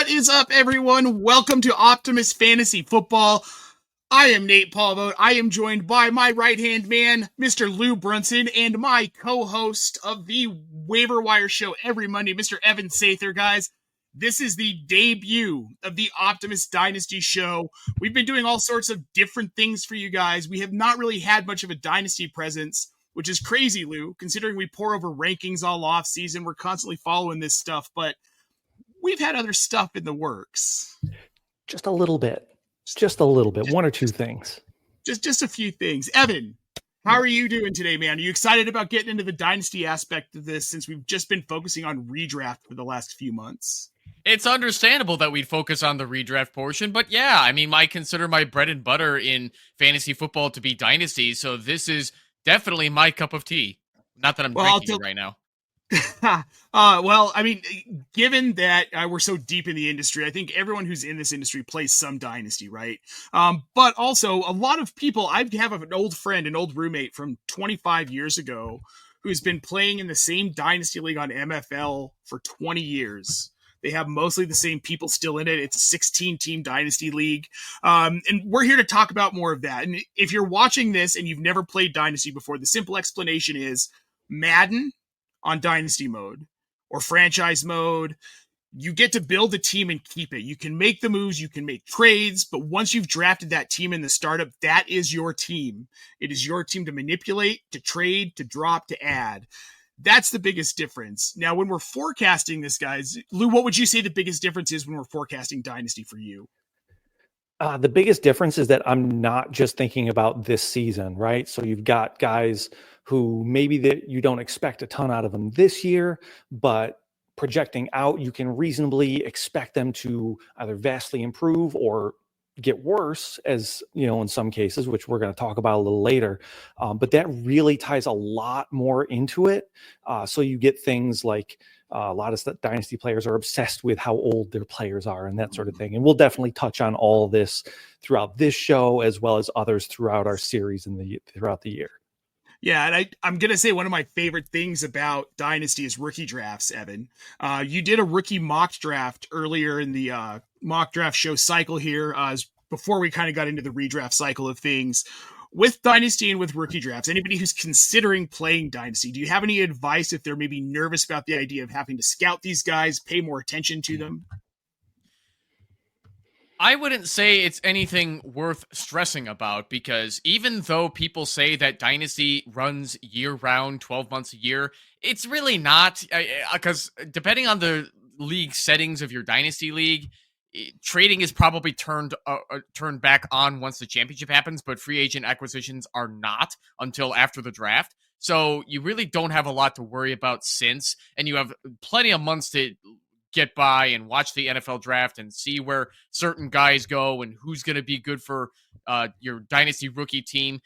What is up, everyone? Welcome to Optimus Fantasy Football. I am Nate Polvogt. I am joined by my right-hand man, Mr. Lou Brunson, and my co-host of the Waiver Wire Show every Monday, Mr. Evan Sather. Guys, this is the debut of the Optimus Dynasty Show. We've been doing all sorts of different things for you guys. We have not really had much of a Dynasty presence, which is crazy, Lou, considering we pour over rankings all off season. We're constantly following this stuff, but we've had other stuff in the works. Just a little bit. One or two things. Just a few things. Evan, how are you doing today, man? Are you excited about getting into the Dynasty aspect of this since we've just been focusing on redraft for the last few months? It's understandable that we'd focus on the redraft portion, but yeah, I mean, I consider my bread and butter in fantasy football to be Dynasty, so this is definitely my cup of tea. Not that I'm drinking it right now. Well, I mean, given that we're so deep in the industry, I think everyone who's in this industry plays some Dynasty, right? But also, a lot of people, I have an old friend, an old roommate from 25 years ago who's been playing in the same Dynasty league on MFL for 20 years. They have mostly the same people still in it. It's a 16-team Dynasty league. And we're here to talk about more of that. And if you're watching this and you've never played Dynasty before, the simple explanation is Madden on Dynasty mode or franchise mode. You get to build a team and keep it. You can make the moves, you can make trades, but once you've drafted that team in the startup, that is your team. It is your team to manipulate, to trade, to drop, to add. That's the biggest difference. Now, when we're forecasting this, guys, Lou, what would you say the biggest difference is when we're forecasting Dynasty for you? The biggest difference is that I'm not just thinking about this season, right? So you've got guys who maybe that you don't expect a ton out of them this year, but projecting out, you can reasonably expect them to either vastly improve or get worse, as you know, in some cases, which we're going to talk about a little later. But that really ties a lot more into it. So you get things like a lot of Dynasty players are obsessed with how old their players are and that sort of thing. And we'll definitely touch on all this throughout this show, as well as others throughout our series throughout the year. Yeah, and I'm going to say one of my favorite things about Dynasty is rookie drafts, Evan. You did a rookie mock draft earlier in the mock draft show cycle here, before we kind of got into the redraft cycle of things. With Dynasty and with rookie drafts, anybody who's considering playing Dynasty, do you have any advice if they're maybe nervous about the idea of having to scout these guys, pay more attention to them? I wouldn't say it's anything worth stressing about, because even though people say that Dynasty runs year-round, 12 months a year, it's really not, because depending on the league settings of your Dynasty league, trading is probably turned back on once the championship happens, but free agent acquisitions are not until after the draft. So you really don't have a lot to worry about since, and you have plenty of months to get by and watch the NFL draft and see where certain guys go and who's going to be good for your Dynasty rookie team.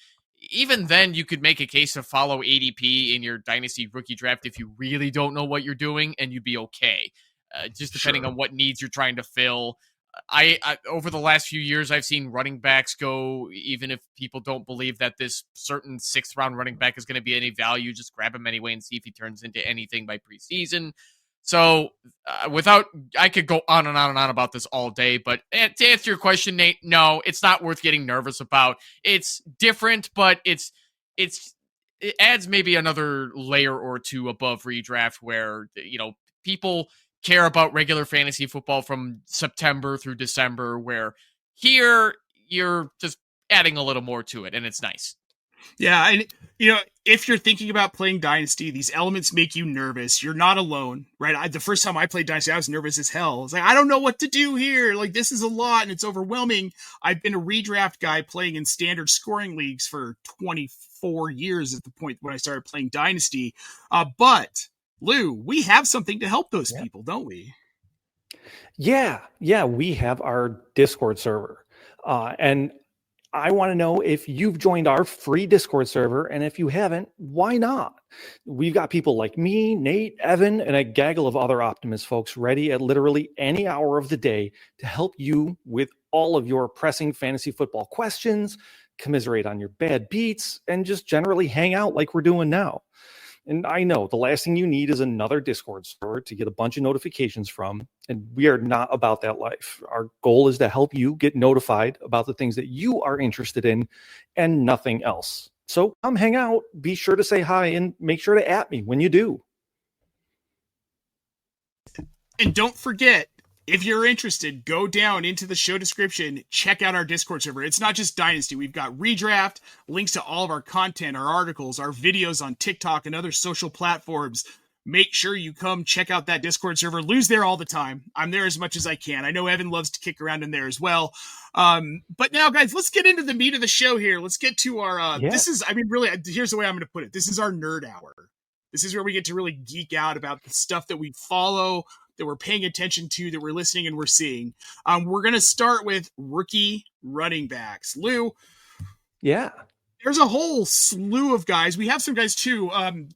Even then, you could make a case to follow ADP in your Dynasty rookie draft if you really don't know what you're doing, and you'd be okay. Just depending on what needs you're trying to fill. I over the last few years, I've seen running backs go, even if people don't believe that this certain 6th round running back is going to be any value, just grab him anyway and see if he turns into anything by preseason. So I could go on and on and on about this all day, but to answer your question, Nate, no, it's not worth getting nervous about. It's different, but it adds maybe another layer or two above redraft where, you know, people care about regular fantasy football from September through December, where here you're just adding a little more to it, and it's nice. Yeah, and you know, if you're thinking about playing Dynasty, these elements make you nervous. You're not alone, right? The first time I played Dynasty, I was nervous as hell. I was like, I don't know what to do here. Like, this is a lot, and it's overwhelming. I've been a redraft guy playing in standard scoring leagues for 24 years at the point when I started playing Dynasty. But Lou, we have something to help those people, don't we? Yeah, we have our Discord server. And I want to know if you've joined our free Discord server, and if you haven't, why not? We've got people like me, Nate, Evan, and a gaggle of other Optimus folks ready at literally any hour of the day to help you with all of your pressing fantasy football questions, commiserate on your bad beats, and just generally hang out like we're doing now. And I know the last thing you need is another Discord server to get a bunch of notifications from. And we are not about that life. Our goal is to help you get notified about the things that you are interested in and nothing else. So come hang out. Be sure to say hi and make sure to @ me when you do. And don't forget, if you're interested, go down into the show description, check out our Discord server. It's not just Dynasty. We've got Redraft, links to all of our content, our articles, our videos on TikTok and other social platforms. Make sure you come check out that Discord server. Lou's there all the time. I'm there as much as I can. I know Evan loves to kick around in there as well. But now, guys, let's get into the meat of the show here. Let's get to our, this is, I mean, really, here's the way I'm going to put it. This is our nerd hour. This is where we get to really geek out about the stuff that we follow, that we're paying attention to, that we're listening and we're seeing. We're going to start with rookie running backs. Lou. Yeah. There's a whole slew of guys. We have some guys too.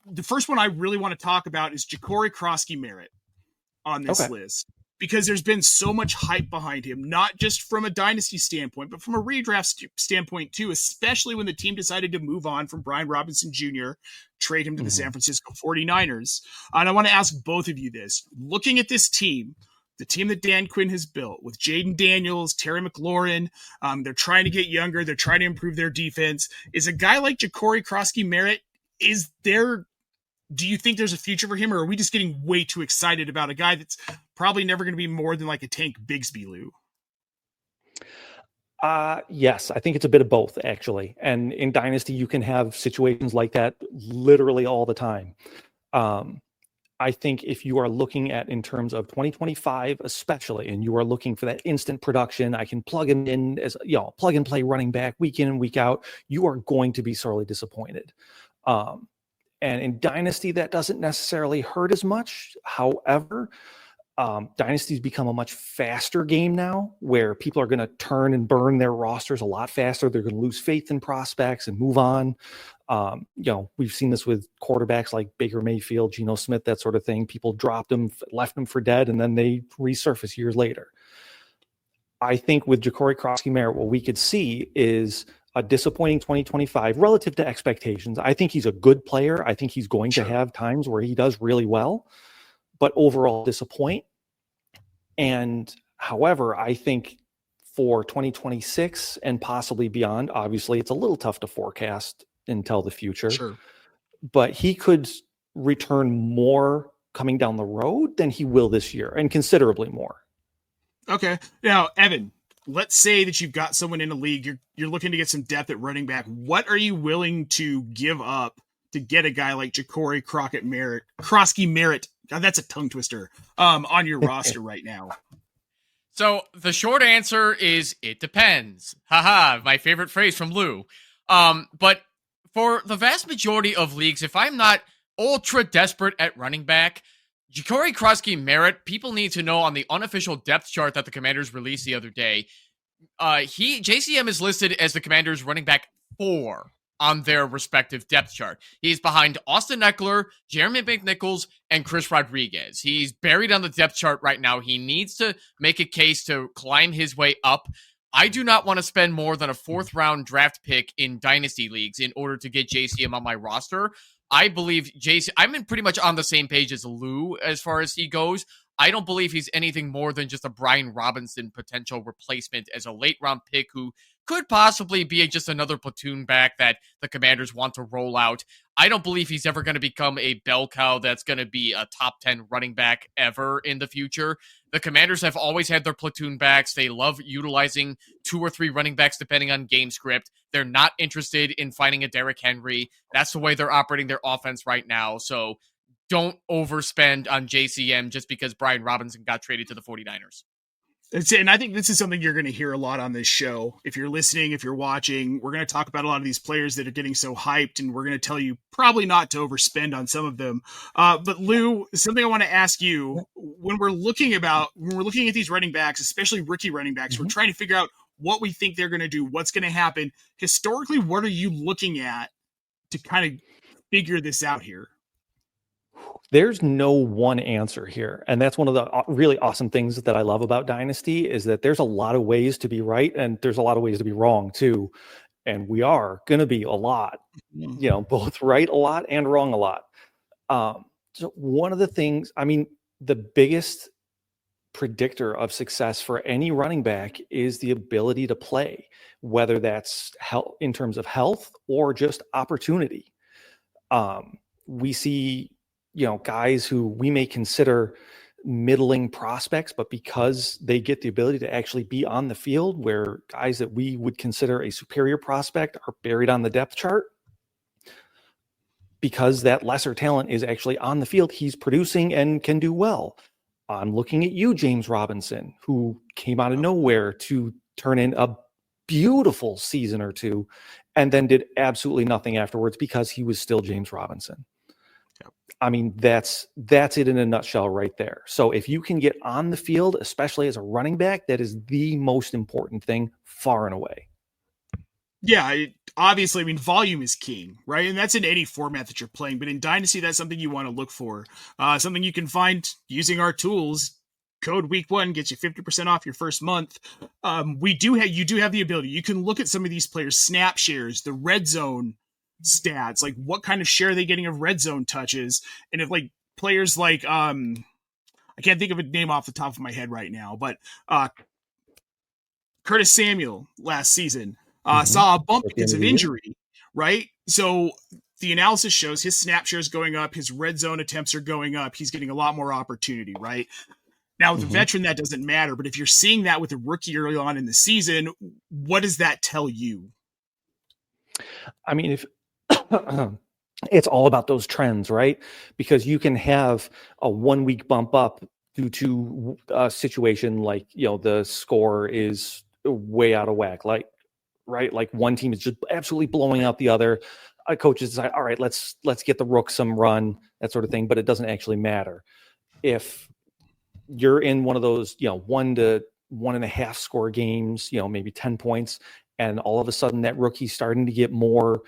The first one I really want to talk about is Ja'Cory Krosky-Merritt on this list, because there's been so much hype behind him, not just from a dynasty standpoint, but from a redraft standpoint too, especially when the team decided to move on from Brian Robinson Jr., trade him to the San Francisco 49ers. And I want to ask both of you this. Looking at this team, the team that Dan Quinn has built with Jaden Daniels, Terry McLaurin, they're trying to get younger. They're trying to improve their defense. Is a guy like Ja'Cory Krosky-Merritt, do you think there's a future for him, or are we just getting way too excited about a guy that's probably never going to be more than like a Tank Bigsby, Lou? Yes, I think it's a bit of both, actually. And in Dynasty, you can have situations like that literally all the time. I think if you are looking at in terms of 2025, especially, and you are looking for that instant production, I can plug him in as, plug and play running back week in and week out, you are going to be sorely disappointed. And in Dynasty, that doesn't necessarily hurt as much. However, Dynasty's become a much faster game now, where people are going to turn and burn their rosters a lot faster. They're going to lose faith in prospects and move on. We've seen this with quarterbacks like Baker Mayfield, Geno Smith, that sort of thing. People dropped them, left them for dead, and then they resurface years later. I think with Ja'Cory Krosky-Merritt, what we could see is a disappointing 2025 relative to expectations. I think he's a good player. I think he's going to have times where he does really well, but overall disappoint. And however, I think for 2026 and possibly beyond, obviously it's a little tough to forecast and tell the future, but he could return more coming down the road than he will this year, and considerably more. Okay. Now, Evan, let's say that you've got someone in a league, you're looking to get some depth at running back. What are you willing to give up to get a guy like Ja'Cory Krosky-Merritt? God, that's a tongue twister. On your roster right now. So the short answer is it depends. Haha, my favorite phrase from Lou. But for the vast majority of leagues, if I'm not ultra desperate at running back, Ja'Cory Krosky-Merritt, people need to know on the unofficial depth chart that the Commanders released the other day, JCM is listed as the Commanders running back 4 on their respective depth chart. He's behind Austin Eckler, Jeremy McNichols, and Chris Rodriguez. He's buried on the depth chart right now. He needs to make a case to climb his way up. I do not want to spend more than a 4th round draft pick in dynasty leagues in order to get JCM on my roster. I believe I'm pretty much on the same page as Lou as far as he goes. I don't believe he's anything more than just a Brian Robinson potential replacement as a late round pick who could possibly be just another platoon back that the Commanders want to roll out. I don't believe he's ever going to become a bell cow that's going to be a top 10 running back ever in the future. The Commanders have always had their platoon backs. They love utilizing 2 or 3 running backs depending on game script. They're not interested in finding a Derrick Henry. That's the way they're operating their offense right now. So don't overspend on JCM just because Brian Robinson got traded to the 49ers. And I think this is something you're going to hear a lot on this show. If you're listening, if you're watching, we're going to talk about a lot of these players that are getting so hyped, and we're going to tell you probably not to overspend on some of them. But Lou, something I want to ask you, when we're looking at these running backs, especially rookie running backs, we're trying to figure out what we think they're going to do, what's going to happen. Historically, what are you looking at to kind of figure this out here? There's no one answer here. And that's one of the really awesome things that I love about Dynasty is that there's a lot of ways to be right and there's a lot of ways to be wrong too. And we are going to be a lot, both right a lot and wrong a lot. So one of the things, I mean, the biggest predictor of success for any running back is the ability to play, whether that's health, in terms of health or just opportunity. We see, guys who we may consider middling prospects, but because they get the ability to actually be on the field, where guys that we would consider a superior prospect are buried on the depth chart, because that lesser talent is actually on the field, he's producing and can do well. I'm looking at you, James Robinson, who came out of nowhere to turn in a beautiful season or two and then did absolutely nothing afterwards because he was still James Robinson. Yep. I mean, that's it in a nutshell right there. So if you can get on the field, especially as a running back, that is the most important thing far and away. Yeah, obviously, I mean, volume is king, right? And that's in any format that you're playing. But in Dynasty, that's something you want to look for. Something you can find using our tools. Code week1 gets you 50% off your first month. You do have the ability. You can look at some of these players' snap shares, the red zone stats, like what kind of share are they getting of red zone touches. And if like players like, I can't think of a name off the top of my head right now, but Curtis Samuel last season, saw a bump because of injury, right? So the analysis shows his snap share is going up, his red zone attempts are going up, he's getting a lot more opportunity, right? Now, with a veteran, that doesn't matter, but if you're seeing that with a rookie early on in the season, what does that tell you? I mean, if it's all about those trends, right? Because you can have a 1 week bump up due to a situation like, the score is way out of whack, like, right? Like one team is just absolutely blowing out the other. Coaches decide, all right, let's get the rook some run, that sort of thing, but it doesn't actually matter. If you're in one of those, 1 to 1.5 score games, maybe 10 points, and all of a sudden that rookie's starting to get more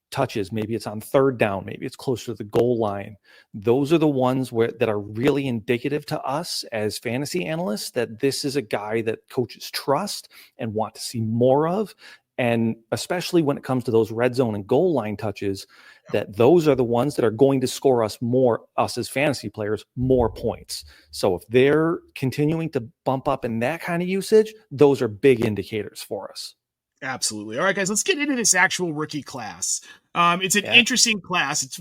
touches, maybe it's on third down, maybe it's closer to the goal line. Those are the ones that are really indicative to us as fantasy analysts that this is a guy that coaches trust and want to see more of. And especially when it comes to those red zone and goal line touches, that those are the ones that are going to score us as fantasy players, more points. So if they're continuing to bump up in that kind of usage, those are big indicators for us. Absolutely. All right, guys, let's get into this actual rookie class. It's an interesting class. It's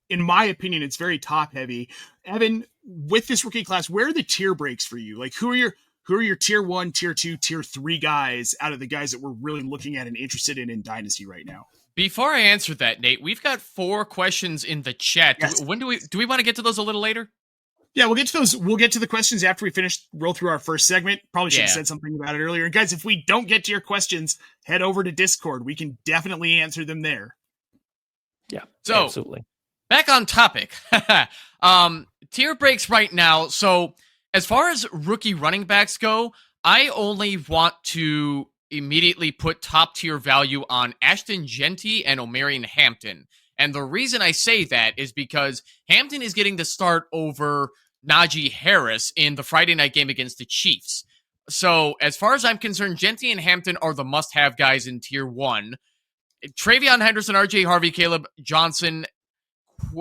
in my opinion, it's very top heavy. Evan, with this rookie class, where are the tier breaks for you? Like who are your tier 1, tier 2, tier 3 guys out of the guys that we're really looking at and interested in Dynasty right now? Before I answer that, Nate, we've got 4 questions in the chat. Yes. When do we want to get to those a little later? Yeah, we'll get to those. We'll get to the questions after we roll through our first segment. Probably should have said something about it earlier. And guys, if we don't get to your questions, head over to Discord. We can definitely answer them there. Yeah, so, absolutely. Back on topic. Tier breaks right now. So as far as rookie running backs go, I only want to immediately put top tier value on Ashton Genty and Omarion Hampton. And the reason I say that is because Hampton is getting the start over Najee Harris in the Friday night game against the Chiefs. So as far as I'm concerned, Genty and Hampton are the must-have guys in tier 1. Travion Henderson, RJ Harvey, Caleb Johnson,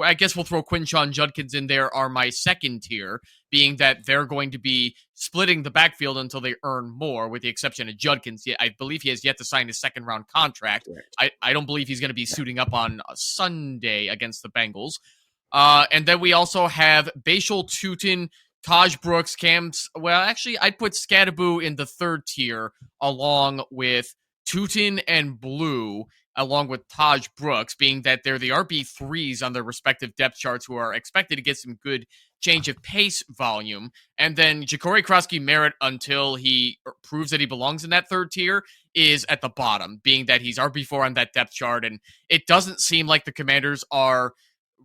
I guess we'll throw Quinshon Judkins in there, are my second tier, being that they're going to be splitting the backfield until they earn more, with the exception of Judkins. I believe he has yet to sign his second-round contract. I don't believe he's going to be suiting up on Sunday against the Bengals. And then we also have Bashal Tutin, Taj Brooks, I'd put Scadaboo in the third tier, along with Tutin and Blue, along with Taj Brooks, being that they're the RB3s on their respective depth charts who are expected to get some good change of pace volume. And then Ja'Cory Krosky-Merritt, until he proves that he belongs in that third tier, is at the bottom, being that he's RB4 on that depth chart. And it doesn't seem like the Commanders are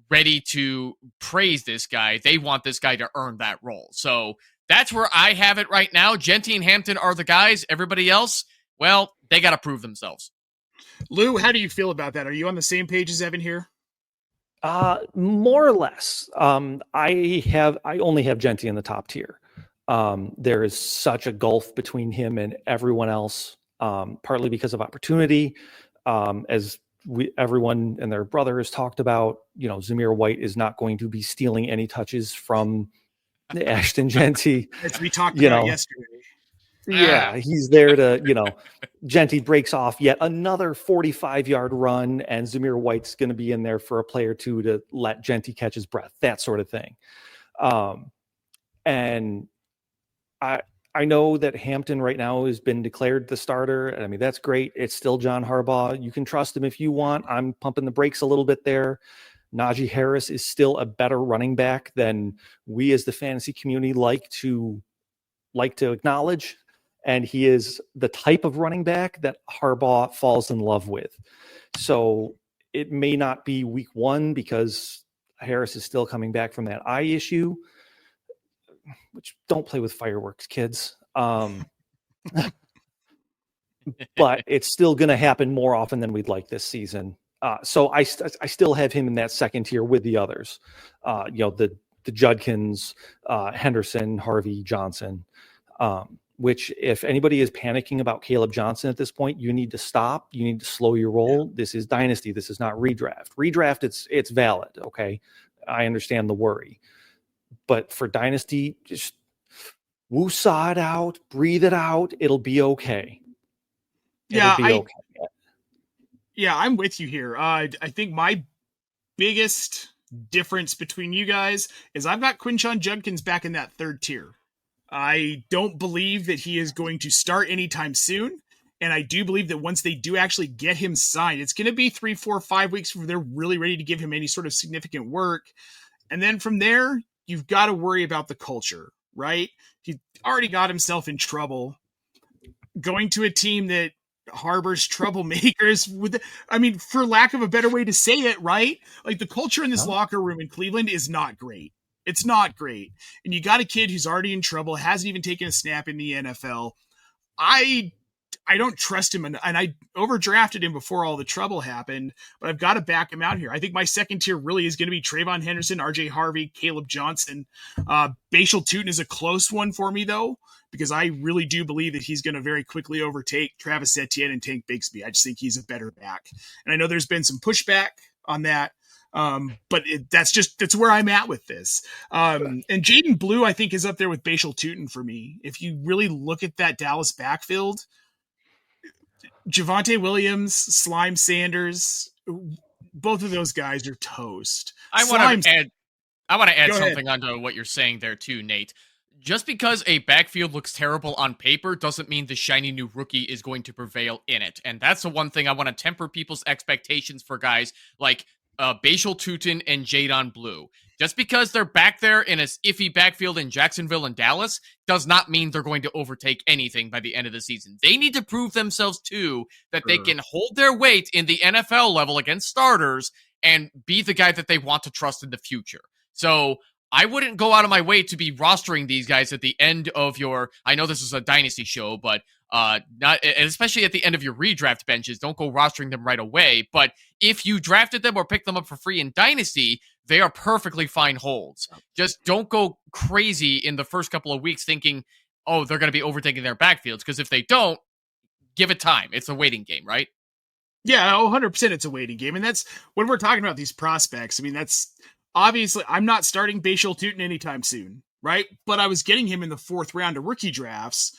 ready to praise this guy. They want this guy to earn that role. So that's where I have it right now. Genty and Hampton are the guys. Everybody else, well, they got to prove themselves. Lou, how do you feel about that? Are you on the same page as Evan here? More or less. I only have Genty in the top tier. There is such a gulf between him and everyone else, partly because of opportunity. As everyone and their brother has talked about, Zamir White is not going to be stealing any touches from Ashton Genty. As we talked about yesterday. Yeah, he's there to, Genty breaks off yet another 45-yard run, and Zamir White's going to be in there for a play or two to let Genty catch his breath, that sort of thing. And I know that Hampton right now has been declared the starter. And I mean, that's great. It's still John Harbaugh. You can trust him if you want. I'm pumping the brakes a little bit there. Najee Harris is still a better running back than we as the fantasy community like to acknowledge. And he is the type of running back that Harbaugh falls in love with. So it may not be week 1 because Harris is still coming back from that eye issue, which don't play with fireworks, kids. But it's still going to happen more often than we'd like this season. So I still have him in that second tier with the others, the Judkins, Henderson, Harvey, Johnson, which if anybody is panicking about Caleb Johnson at this point, you need to stop. You need to slow your roll. Yeah. This is Dynasty. This is not redraft. Redraft, it's valid. Okay. I understand the worry. But for Dynasty, just woo-saw it out, breathe it out. It'll be okay. Okay. Yeah, I'm with you here. I think my biggest difference between you guys is I've got Quinshon Judkins back in that third tier. I don't believe that he is going to start anytime soon. And I do believe that once they do actually get him signed, it's going to be 3, 4, 5 weeks before they're really ready to give him any sort of significant work. And then from there, you've got to worry about the culture, right? He already got himself in trouble going to a team that harbors troublemakers for lack of a better way to say it, right? Like the culture in this locker room in Cleveland is not great. It's not great. And you got a kid who's already in trouble, hasn't even taken a snap in the NFL. I don't trust him, and I overdrafted him before all the trouble happened, but I've got to back him out here. I think my second tier really is going to be Trayvon Henderson, RJ Harvey, Caleb Johnson. Bashal Tootin is a close one for me, though, because I really do believe that he's going to very quickly overtake Travis Etienne and Tank Bigsby. I just think he's a better back. And I know there's been some pushback on that, but that's where I'm at with this. And Jaden Blue, I think, is up there with Bashal Tootin for me. If you really look at that Dallas backfield, Javonte Williams, Slime Sanders, both of those guys are toast. I want to add something onto what you're saying there too, Nate. Just because a backfield looks terrible on paper doesn't mean the shiny new rookie is going to prevail in it. And that's the one thing I want to temper people's expectations for guys like Bashal Tootin and Jadon Blue. Just because they're back there in a iffy backfield in Jacksonville and Dallas does not mean they're going to overtake anything by the end of the season. They need to prove themselves too, that they can hold their weight in the NFL level against starters and be the guy that they want to trust in the future. So I wouldn't go out of my way to be rostering these guys at the end of your, I know this is a Dynasty show, but not, and especially at the end of your redraft benches, don't go rostering them right away. But if you drafted them or picked them up for free in Dynasty, they are perfectly fine holds. Just don't go crazy in the first couple of weeks thinking, oh, they're going to be overtaking their backfields. Because if they don't, give it time. It's a waiting game, right? Yeah, 100% it's a waiting game. And that's when we're talking about these prospects. I mean, that's obviously, I'm not starting Bashal Tootin anytime soon, right? But I was getting him in the 4th round of rookie drafts.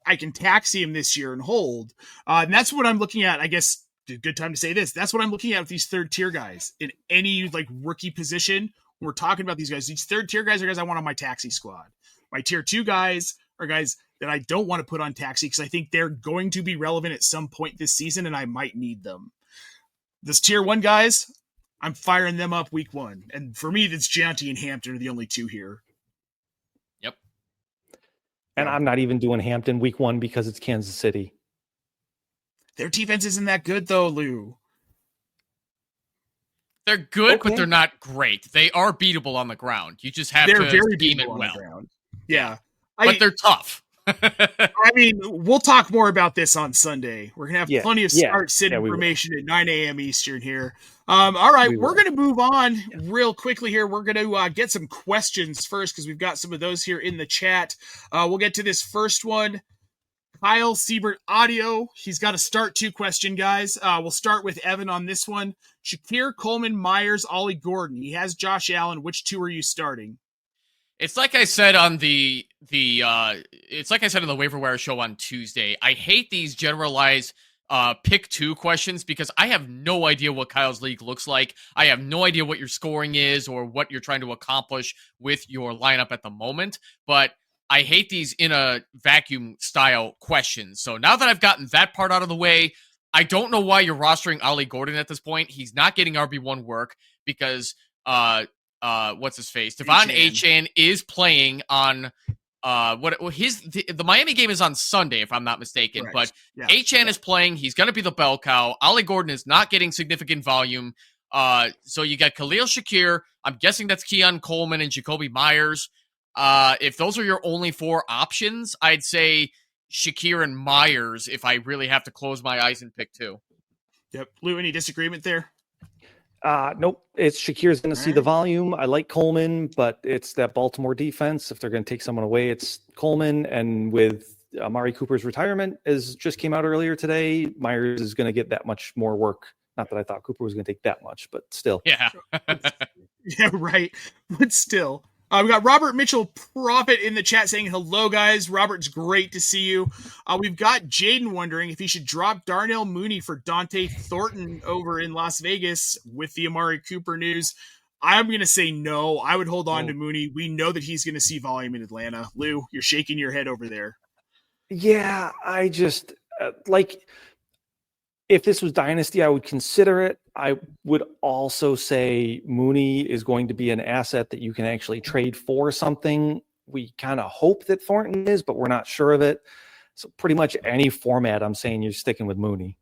I can taxi him this year and hold. And that's what I'm looking at, I guess. A good time to say this. That's what I'm looking at with these third tier guys in any like rookie position. When we're talking about these guys, these third tier guys are guys I want on my taxi squad. My tier 2 guys are guys that I don't want to put on taxi because I think they're going to be relevant at some point this season and I might need them. This tier 1 guys, I'm firing them up week 1. And for me, that's Gianti and Hampton are the only 2 here. Yep. And I'm not even doing Hampton week 1 because it's Kansas City. Their defense isn't that good, though, Lou. They're good, but they're not great. They are beatable on the ground. You just have to scheme it well. Yeah. But they're tough. I mean, we'll talk more about this on Sunday. We're going to have plenty of start-sit information at 9 a.m. Eastern here. All right, we're going to move on real quickly here. We're going to get some questions first because we've got some of those here in the chat. We'll get to this first one. Kyle Siebert audio. He's got a start 2 question, guys. We'll start with Evan on this one. Shakir, Coleman, Myers, Ollie Gordon. He has Josh Allen. Which 2 are you starting? It's like I said on the waiver wire show on Tuesday. I hate these generalized pick 2 questions because I have no idea what Kyle's league looks like. I have no idea what your scoring is or what you're trying to accomplish with your lineup at the moment. But I hate these in a vacuum style questions. So now that I've gotten that part out of the way, I don't know why you're rostering Ollie Gordon at this point. He's not getting RB1 work because what's his face? Devon Achane is playing on the Miami game is on Sunday, if I'm not mistaken. Correct. But yeah. Achane is playing. He's going to be the bell cow. Ollie Gordon is not getting significant volume. So you got Khalil Shakir. I'm guessing that's Keon Coleman and Jacoby Myers. If those are your only 4 options, I'd say Shakir and Myers if I really have to close my eyes and pick 2. Yep. Lou, any disagreement there? Nope. It's Shakir's going to see the volume. I like Coleman, but it's that Baltimore defense. If they're going to take someone away, it's Coleman. And with Amari Cooper's retirement, as just came out earlier today, Myers is going to get that much more work. Not that I thought Cooper was going to take that much, but still. Yeah. Yeah, right. But still. We got Robert Mitchell Prophet in the chat saying, hello, guys. Robert, it's great to see you. We've got Jaden wondering if he should drop Darnell Mooney for Dante Thornton over in Las Vegas with the Amari Cooper news. I'm going to say no. I would hold on to Mooney. We know that he's going to see volume in Atlanta. Lou, you're shaking your head over there. Yeah, I just if this was Dynasty, I would consider it. I would also say Mooney is going to be an asset that you can actually trade for something. We kind of hope that Thornton is, but we're not sure of it. So pretty much any format, I'm saying you're sticking with Mooney.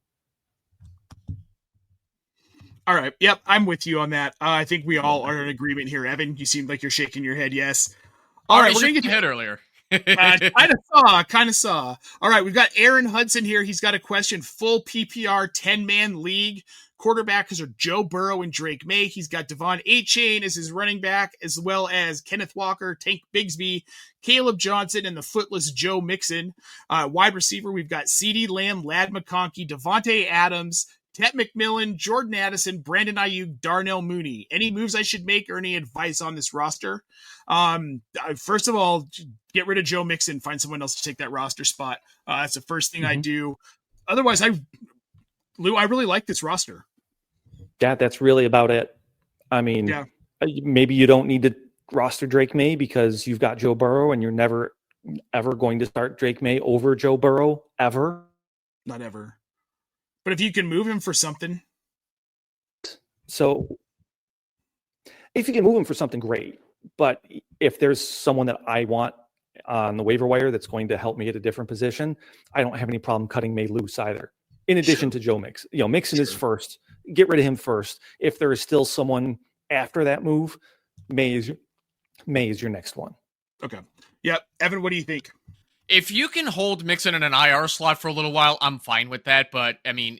All right. Yep, I'm with you on that. I think we all are in agreement here. Evan, you seem like you're shaking your head yes. All right, we're going to get head earlier. kind of saw. All right, we've got Aaron Hudson here. He's got a question. Full PPR 10-man league. Quarterbackers are Joe Burrow and Drake May. He's got Devon Achane as his running back, as well as Kenneth Walker, Tank Bigsby, Caleb Johnson, and the footless Joe Mixon. Wide receiver, we've got CeeDee Lamb, Lad McConkey, Devontae Adams, Tet McMillan, Jordan Addison, Brandon Ayuk, Darnell Mooney. Any moves I should make or any advice on this roster? First of all, get rid of Joe Mixon, find someone else to take that roster spot. That's the first thing I do. Otherwise, Lou, I really like this roster. Yeah, that's really about it. I mean, maybe you don't need to roster Drake May because you've got Joe Burrow and you're never, ever going to start Drake May over Joe Burrow, ever. Not ever. But if you can move him for something. So if you can move him for something, great. But if there's someone that I want on the waiver wire that's going to help me at a different position, I don't have any problem cutting May loose either. In addition to Joe Mixon. Mixon is first. Get rid of him first. If there is still someone after that move, May is your next one. Okay. Yep. Evan, what do you think? If you can hold Mixon in an IR slot for a little while, I'm fine with that. But, I mean,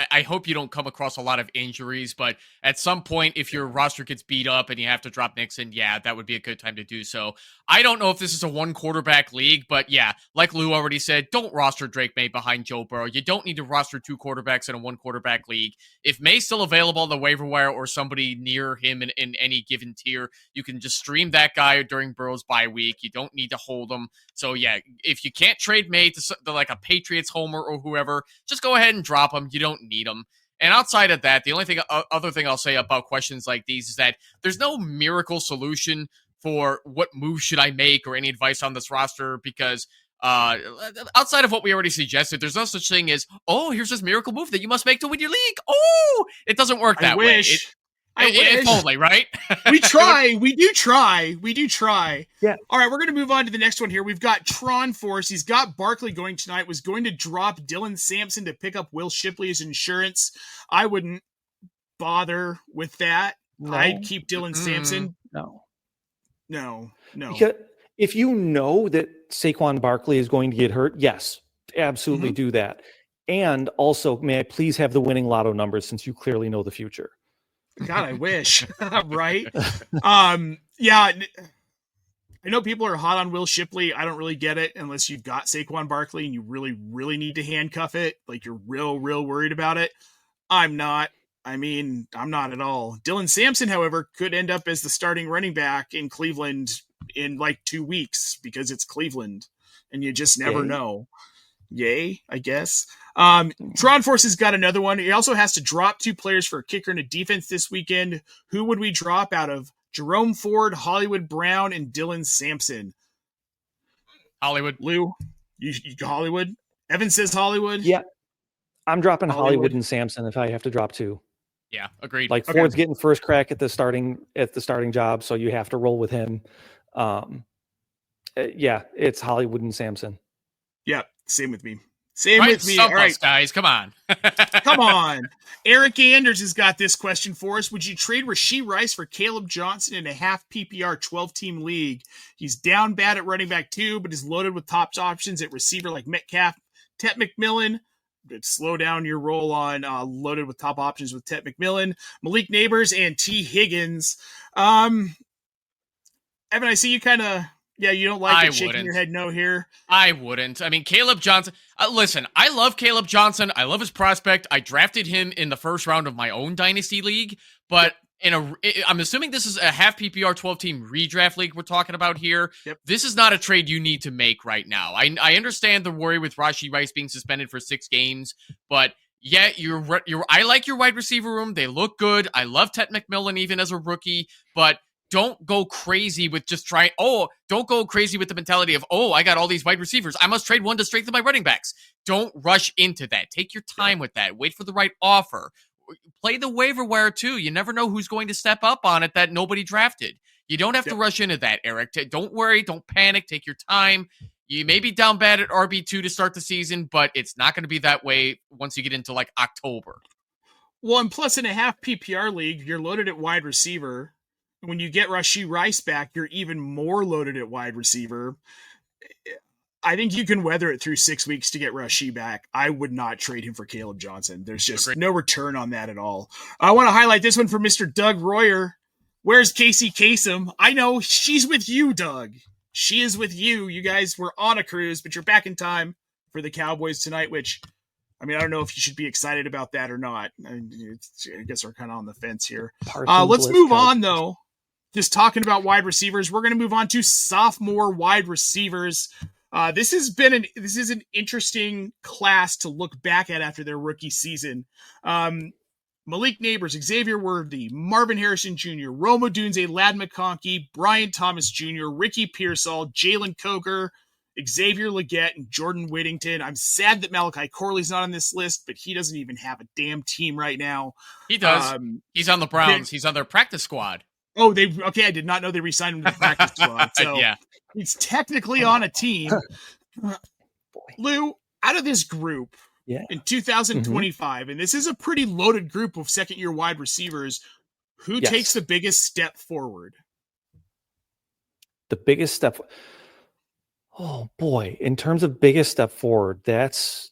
I hope you don't come across a lot of injuries. But at some point, if your roster gets beat up and you have to drop Mixon, yeah, that would be a good time to do so. I don't know if this is a one-quarterback league, but, yeah, like Lou already said, don't roster Drake May behind Joe Burrow. You don't need to roster 2 quarterbacks in a one-quarterback league. If May's still available on the waiver wire or somebody near him in any given tier, you can just stream that guy during Burrow's bye week. You don't need to hold him. So, yeah, if you can't trade May to like a Patriots homer or whoever, just go ahead and drop him. You don't need him. And outside of that, the only other thing I'll say about questions like these is that there's no miracle solution for what move should I make or any advice on this roster because outside of what we already suggested, there's no such thing as, here's this miracle move that you must make to win your league. It doesn't work that way. If only, right? We try. We do try. Yeah. All right, we're going to move on to the next one here. We've got Tron Force. He's got Barkley going tonight. Was going to drop Dylan Sampson to pick up Will Shipley as insurance. I wouldn't bother with that. No. I'd keep Dylan Sampson. No. Because if you know that Saquon Barkley is going to get hurt, yes, absolutely do that. And also, may I please have the winning lotto numbers since you clearly know the future? God, I wish. Right? Yeah. I know people are hot on Will Shipley. I don't really get it unless you've got Saquon Barkley and you really, really need to handcuff it. Like you're real worried about it. I'm not. I mean, I'm not at all. Dylan Sampson, however, could end up as the starting running back in Cleveland in like 2 weeks because it's Cleveland and you just never know. Yay, I guess. Tron Force has got another one. He also has to drop 2 players for a kicker and a defense this weekend. Who would we drop out of? Jerome Ford, Hollywood Brown, and Dylan Sampson. Hollywood. Lou, you Hollywood? Evan says Hollywood? Yeah. I'm dropping Hollywood and Sampson if I have to drop 2. Yeah, agreed. Like Ford's getting first crack at the starting job, so you have to roll with him. Yeah, it's Hollywood and Sampson. Yeah, same with me. With me. All right, guys, come on. Come on. Eric Anders has got this question for us. Would you trade Rashee Rice for Caleb Johnson in a half PPR 12-team league? He's down bad at running back 2, but is loaded with top options at receiver like Metcalf, Tet McMillan. Slow down your roll on loaded with top options with Tet McMillan, Malik Neighbors, and T. Higgins. Evan, I see you kind of... Yeah, you don't like it shaking your head no here? I wouldn't. I mean, Caleb Johnson... listen, I love Caleb Johnson. I love his prospect. I drafted him in the first round of my own Dynasty League, but I'm assuming this is a half PPR 12-team redraft league we're talking about here. Yep. This is not a trade you need to make right now. I understand the worry with Rashee Rice being suspended for 6 games, but... Yeah, I like your wide receiver room. They look good. I love Tet McMillan even as a rookie, but... Don't go crazy with don't go crazy with the mentality of, I got all these wide receivers. I must trade one to strengthen my running backs. Don't rush into that. Take your time with that. Wait for the right offer. Play the waiver wire too. You never know who's going to step up on it that nobody drafted. You don't have to rush into that, Eric. Don't worry. Don't panic. Take your time. You may be down bad at RB2 to start the season, but it's not going to be that way once you get into like October. Well, and plus in a half PPR league, you're loaded at wide receiver. When you get Rashee Rice back, you're even more loaded at wide receiver. I think you can weather it through 6 weeks to get Rashee back. I would not trade him for Caleb Johnson. There's just no return on that at all. I want to highlight this one for Mr. Doug Royer. Where's Casey Kasem? I know she's with you, Doug. She is with you. You guys were on a cruise, but you're back in time for the Cowboys tonight, which, I mean, I don't know if you should be excited about that or not. I guess we're kind of on the fence here. Let's move on, though. Just talking about wide receivers, we're going to move on to sophomore wide receivers. This is an interesting class to look back at after their rookie season. Malik Neighbors, Xavier Worthy, Marvin Harrison Jr., Rome Odunze, Ladd McConkey, Brian Thomas Jr., Ricky Pearsall, Jalen Coker, Xavier Legette, and Jordan Whittington. I'm sad that Malachi Corley's not on this list, but he doesn't even have a damn team right now. He does. He's on the Browns. He's on their practice squad. Oh, I did not know they re-signed him to the practice squad. So yeah. He's technically on a team. Lou, out of this group in 2025, and this is a pretty loaded group of second-year wide receivers, who takes the biggest step forward? The biggest step... Oh, boy. In terms of biggest step forward, that's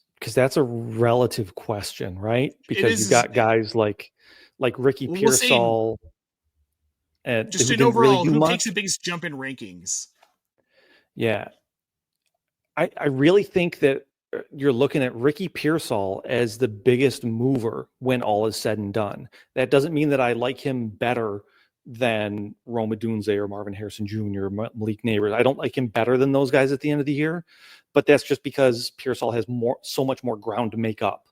a relative question, right? Because you've got guys like Ricky Pearsall... And just in overall, who takes the biggest jump in rankings? Yeah. I really think that you're looking at Ricky Pearsall as the biggest mover when all is said and done. That doesn't mean that I like him better than Rome Odunze or Marvin Harrison Jr. or Malik Neighbors. I don't like him better than those guys at the end of the year, but that's just because Pearsall has so much more ground to make up.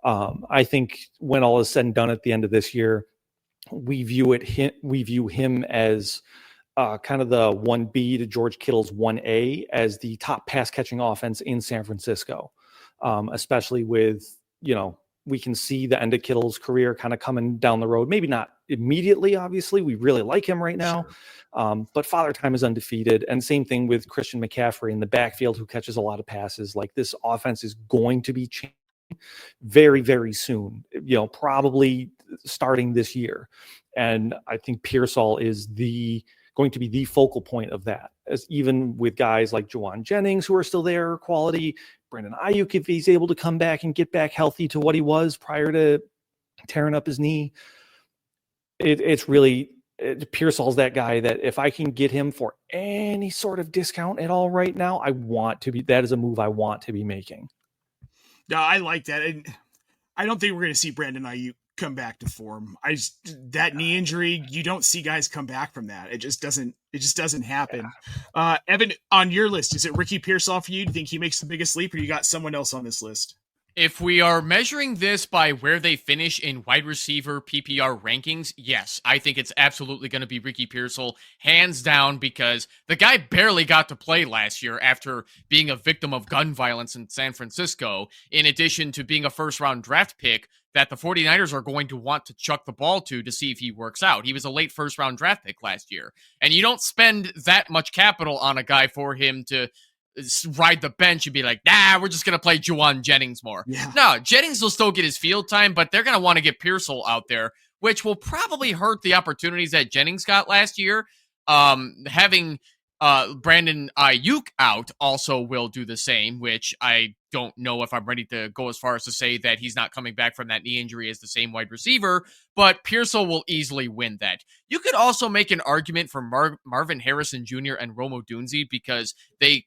I think when all is said and done at the end of this year, we view him as kind of the 1B to George Kittle's 1A as the top pass catching offense in San Francisco, especially with, we can see the end of Kittle's career kind of coming down the road. Maybe not immediately, obviously. We really like him right now, but Father Time is undefeated. And same thing with Christian McCaffrey in the backfield, who catches a lot of passes. Like, this offense is going to be changed very, very soon, probably starting this year. And I think Pearsall is going to be the focal point of that, as even with guys like Juwan Jennings, who are still there, quality, Brandon Ayuk, if he's able to come back and get back healthy to what he was prior to tearing up his knee. It's really Pearsall's that guy that if I can get him for any sort of discount at all right now, that is a move I want to be making. No, I like that. And I don't think we're going to see Brandon Ayuk come back to form. That knee injury, you don't see guys come back from that. It just doesn't happen. Yeah. Evan, on your list, is it Ricky Pearsall for you? Do you think he makes the biggest leap, or you got someone else on this list? If we are measuring this by where they finish in wide receiver PPR rankings, yes, I think it's absolutely going to be Ricky Pearsall, hands down, because the guy barely got to play last year after being a victim of gun violence in San Francisco, in addition to being a first-round draft pick that the 49ers are going to want to chuck the ball to see if he works out. He was a late first-round draft pick last year, and you don't spend that much capital on a guy for him to ride the bench and be like, we're just going to play Juwan Jennings more. Yeah. No, Jennings will still get his field time, but they're going to want to get Pearsall out there, which will probably hurt the opportunities that Jennings got last year. Having Brandon Ayuk out also will do the same, which I don't know if I'm ready to go as far as to say that he's not coming back from that knee injury as the same wide receiver, but Pearsall will easily win that. You could also make an argument for Marvin Harrison Jr. and Rome Odunze because they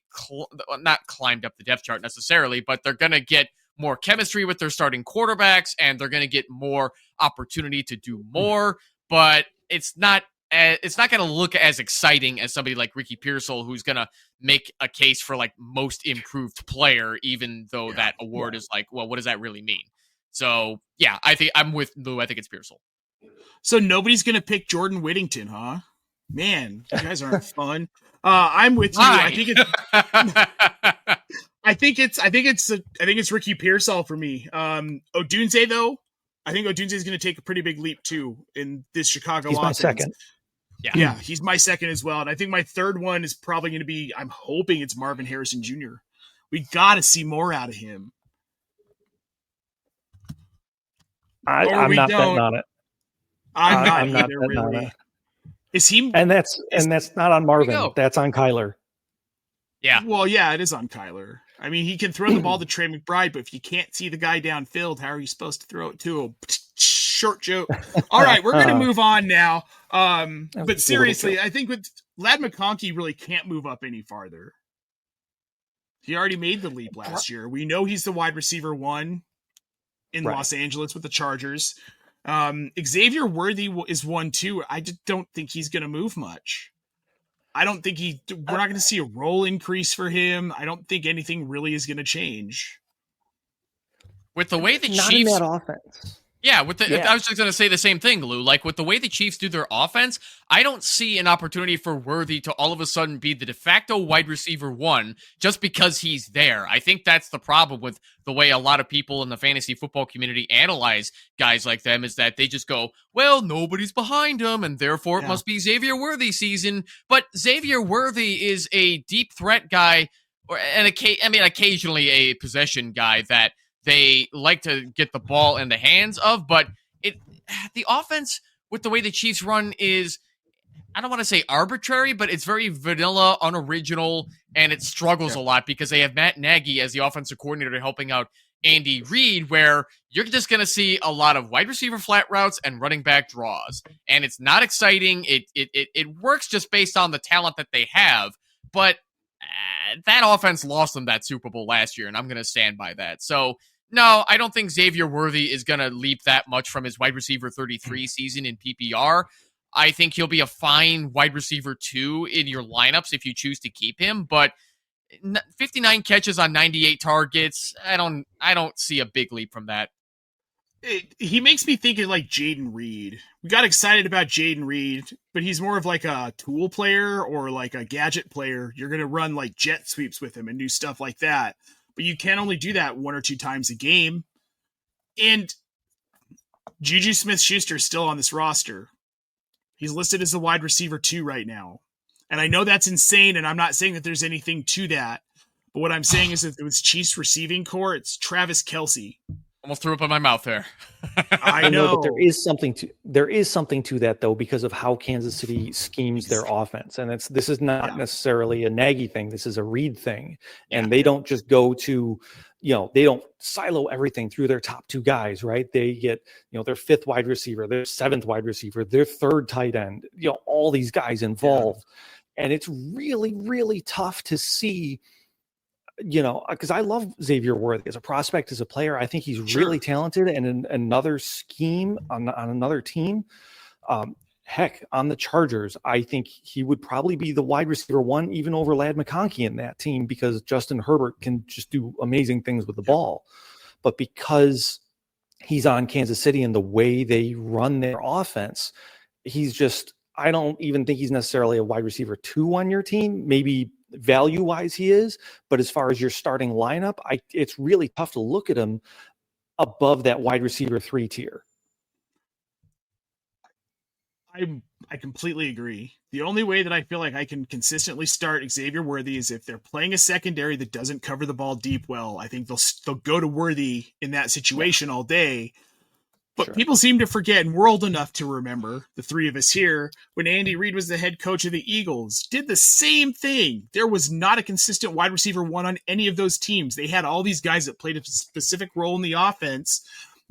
not climbed up the depth chart necessarily, but they're going to get more chemistry with their starting quarterbacks, and they're going to get more opportunity to do more, but it's not going to look as exciting as somebody like Ricky Pearsall, who's going to make a case for like most improved player, even though that award is like, well, what does that really mean? So yeah, I think I'm with Lou. I think it's Pearsall. So nobody's going to pick Jordan Whittington, huh? Man, you guys aren't fun. I'm with you. I think it's Ricky Pearsall for me. Odunze though, I think Odunze is going to take a pretty big leap too in this Chicago offense. He's my second. Yeah, he's my second as well. And I think my third one is probably going to be, I'm hoping it's Marvin Harrison Jr. We got to see more out of him. I'm not betting on it. I'm not either, really. Is he? And that's not on Marvin. That's on Kyler. Yeah. Well, yeah, it is on Kyler. I mean, he can throw the ball to Trey McBride, but if you can't see the guy downfield, how are you supposed to throw it to him? Short joke. All right, we're going to move on now. But seriously, I think with Ladd McConkey really can't move up any farther. He already made the leap last year. We know he's the wide receiver 1 in Los Angeles with the Chargers. Xavier Worthy is 1 too. I just don't think he's going to move much. I don't think we're not going to see a role increase for him. I don't think anything really is going to change. With the way the Chiefs... Not in that offense. Yeah, I was just going to say the same thing, Lou. Like, with the way the Chiefs do their offense, I don't see an opportunity for Worthy to all of a sudden be the de facto wide receiver 1 just because he's there. I think that's the problem with the way a lot of people in the fantasy football community analyze guys like them, is that they just go, well, nobody's behind him, and therefore it must be Xavier Worthy season. But Xavier Worthy is a deep threat guy, occasionally a possession guy that they like to get the ball in the hands of, but the offense with the way the Chiefs run is, I don't want to say arbitrary, but it's very vanilla, unoriginal, and it struggles a lot because they have Matt Nagy as the offensive coordinator helping out Andy Reid, where you're just going to see a lot of wide receiver flat routes and running back draws, and it's not exciting. It works just based on the talent that they have, but that offense lost them that Super Bowl last year, and I'm going to stand by that. So, no, I don't think Xavier Worthy is going to leap that much from his wide receiver 33 season in PPR. I think he'll be a fine wide receiver 2 in your lineups if you choose to keep him, but 59 catches on 98 targets, I don't see a big leap from that. He makes me think of like Jaden Reed. We got excited about Jaden Reed, but he's more of like a tool player or like a gadget player. You're going to run like jet sweeps with him and do stuff like that. But you can only do that 1 or 2 times a game. And Juju Smith-Schuster is still on this roster. He's listed as a wide receiver 2 right now. And I know that's insane, and I'm not saying that there's anything to that. But what I'm saying is that it was Chiefs receiving core. It's Travis Kelce, Almost threw up in my mouth there. I know. But there is something to that though, because of how Kansas City schemes their offense. And this is not necessarily a Nagy thing. This is a Reed thing. And they don't just go to, they don't silo everything through their top two guys, right? They get, their fifth wide receiver, their seventh wide receiver, their third tight end, all these guys involved. And it's really, really tough to see, because I love Xavier Worthy as a prospect, as a player. I think he's really talented, and in another scheme on another team, heck, on the Chargers, I think he would probably be the wide receiver one, even over Ladd McConkey in that team, because Justin Herbert can just do amazing things with the ball. But because he's on Kansas City and the way they run their offense, he's just, I don't even think he's necessarily a wide receiver 2 on your team. Maybe value wise he is, but as far as your starting lineup, it's really tough to look at him above that wide receiver 3 tier. I completely agree. The only way that I feel like I can consistently start Xavier Worthy is if they're playing a secondary that doesn't cover the ball deep well. I think they'll go to Worthy in that situation all day. But people seem to forget, and we're old enough to remember, the three of us here, when Andy Reid was the head coach of the Eagles, did the same thing. There was not a consistent wide receiver 1 on any of those teams. They had all these guys that played a specific role in the offense.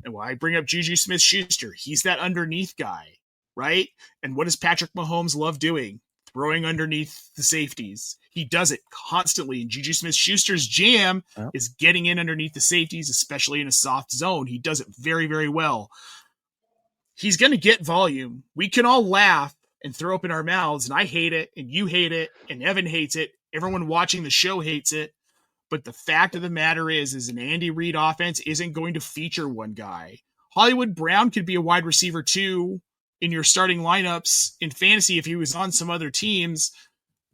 And I bring up Juju Smith-Schuster. He's that underneath guy, right? And what does Patrick Mahomes love doing? Throwing underneath the safeties. He does it constantly. And Juju Smith-Schuster's jam is getting in underneath the safeties, especially in a soft zone. He does it very, very well. He's going to get volume. We can all laugh and throw up in our mouths, and I hate it, and you hate it, and Evan hates it. Everyone watching the show hates it. But the fact of the matter is an Andy Reid offense isn't going to feature one guy. Hollywood Brown could be a wide receiver 2 in your starting lineups in fantasy if he was on some other teams.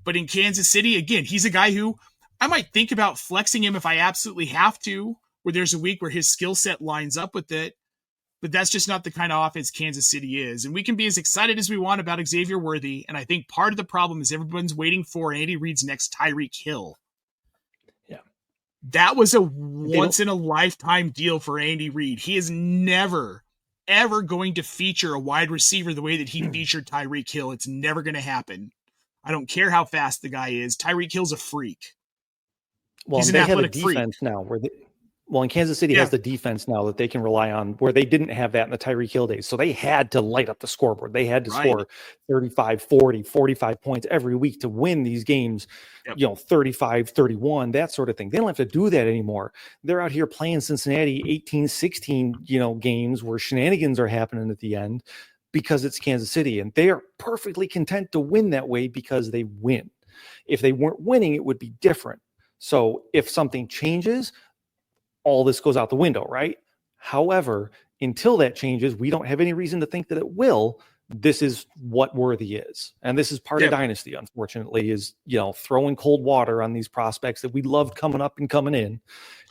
But in Kansas City, again, he's a guy who I might think about flexing him if I absolutely have to, where there's a week where his skill set lines up with it. But that's just not the kind of offense Kansas City is. And we can be as excited as we want about Xavier Worthy. And I think part of the problem is everyone's waiting for Andy Reid's next Tyreek Hill. Yeah. That was a once-in-a-lifetime deal for Andy Reid. He is never, ever going to feature a wide receiver the way that he featured Tyreek Hill. It's never going to happen. I don't care how fast the guy is. Tyreek Hill's a freak. Well, he's an they have a athletic defense freak. now where and Kansas City has the defense now that they can rely on, where they didn't have that in the Tyreek Hill days. So they had to light up the scoreboard. They had to score 35, 40, 45 points every week to win these games, 35, 31, that sort of thing. They don't have to do that anymore. They're out here playing Cincinnati 18, 16, games where shenanigans are happening at the end because it's Kansas City. And they are perfectly content to win that way because they win. If they weren't winning, it would be different. So if something changes, all this goes out the window, right? However, until that changes, we don't have any reason to think that it will. This is what Worthy is. And this is part of Dynasty, unfortunately, is, throwing cold water on these prospects that we loved coming up and coming in.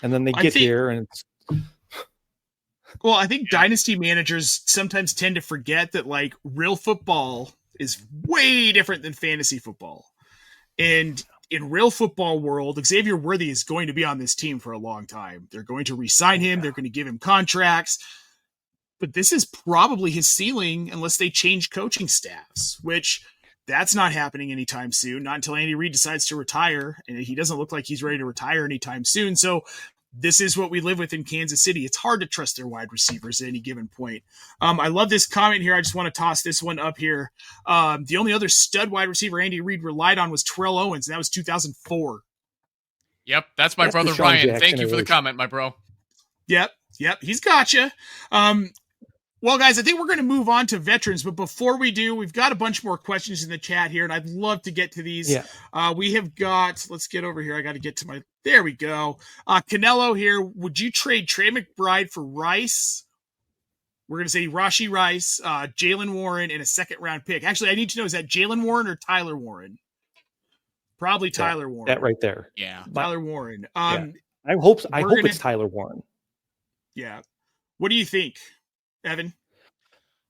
And then they get here and it's... Well, I think Dynasty managers sometimes tend to forget that, real football is way different than fantasy football. And in real football world, Xavier Worthy is going to be on this team for a long time. They're going to re-sign him. They're going to give him contracts. But this is probably his ceiling unless they change coaching staffs, which that's not happening anytime soon, not until Andy Reid decides to retire. And he doesn't look like he's ready to retire anytime soon. So this is what we live with in Kansas City. It's hard to trust their wide receivers at any given point. I love this comment here. I just want to toss this one up here. The only other stud wide receiver Andy Reid relied on was Terrell Owens, and that was 2004. Yep, that's my brother Ryan. Thank you for the comment, my bro. Yep, he's got you. Well, guys, I think we're going to move on to veterans, but before we do, we've got a bunch more questions in the chat here, and I'd love to get to these. Yeah. We have got, let's get over here. I got to get to there we go. Canelo here. Would you trade Trey McBride for Rice? We're going to say Rashee Rice, Jalen Warren, and a second-round pick. Actually, I need to know, is that Jalen Warren or Tyler Warren? Probably Tyler Warren. That right there. Yeah. Tyler Warren. I hope it's Tyler Warren. Yeah. What do you think, Evan?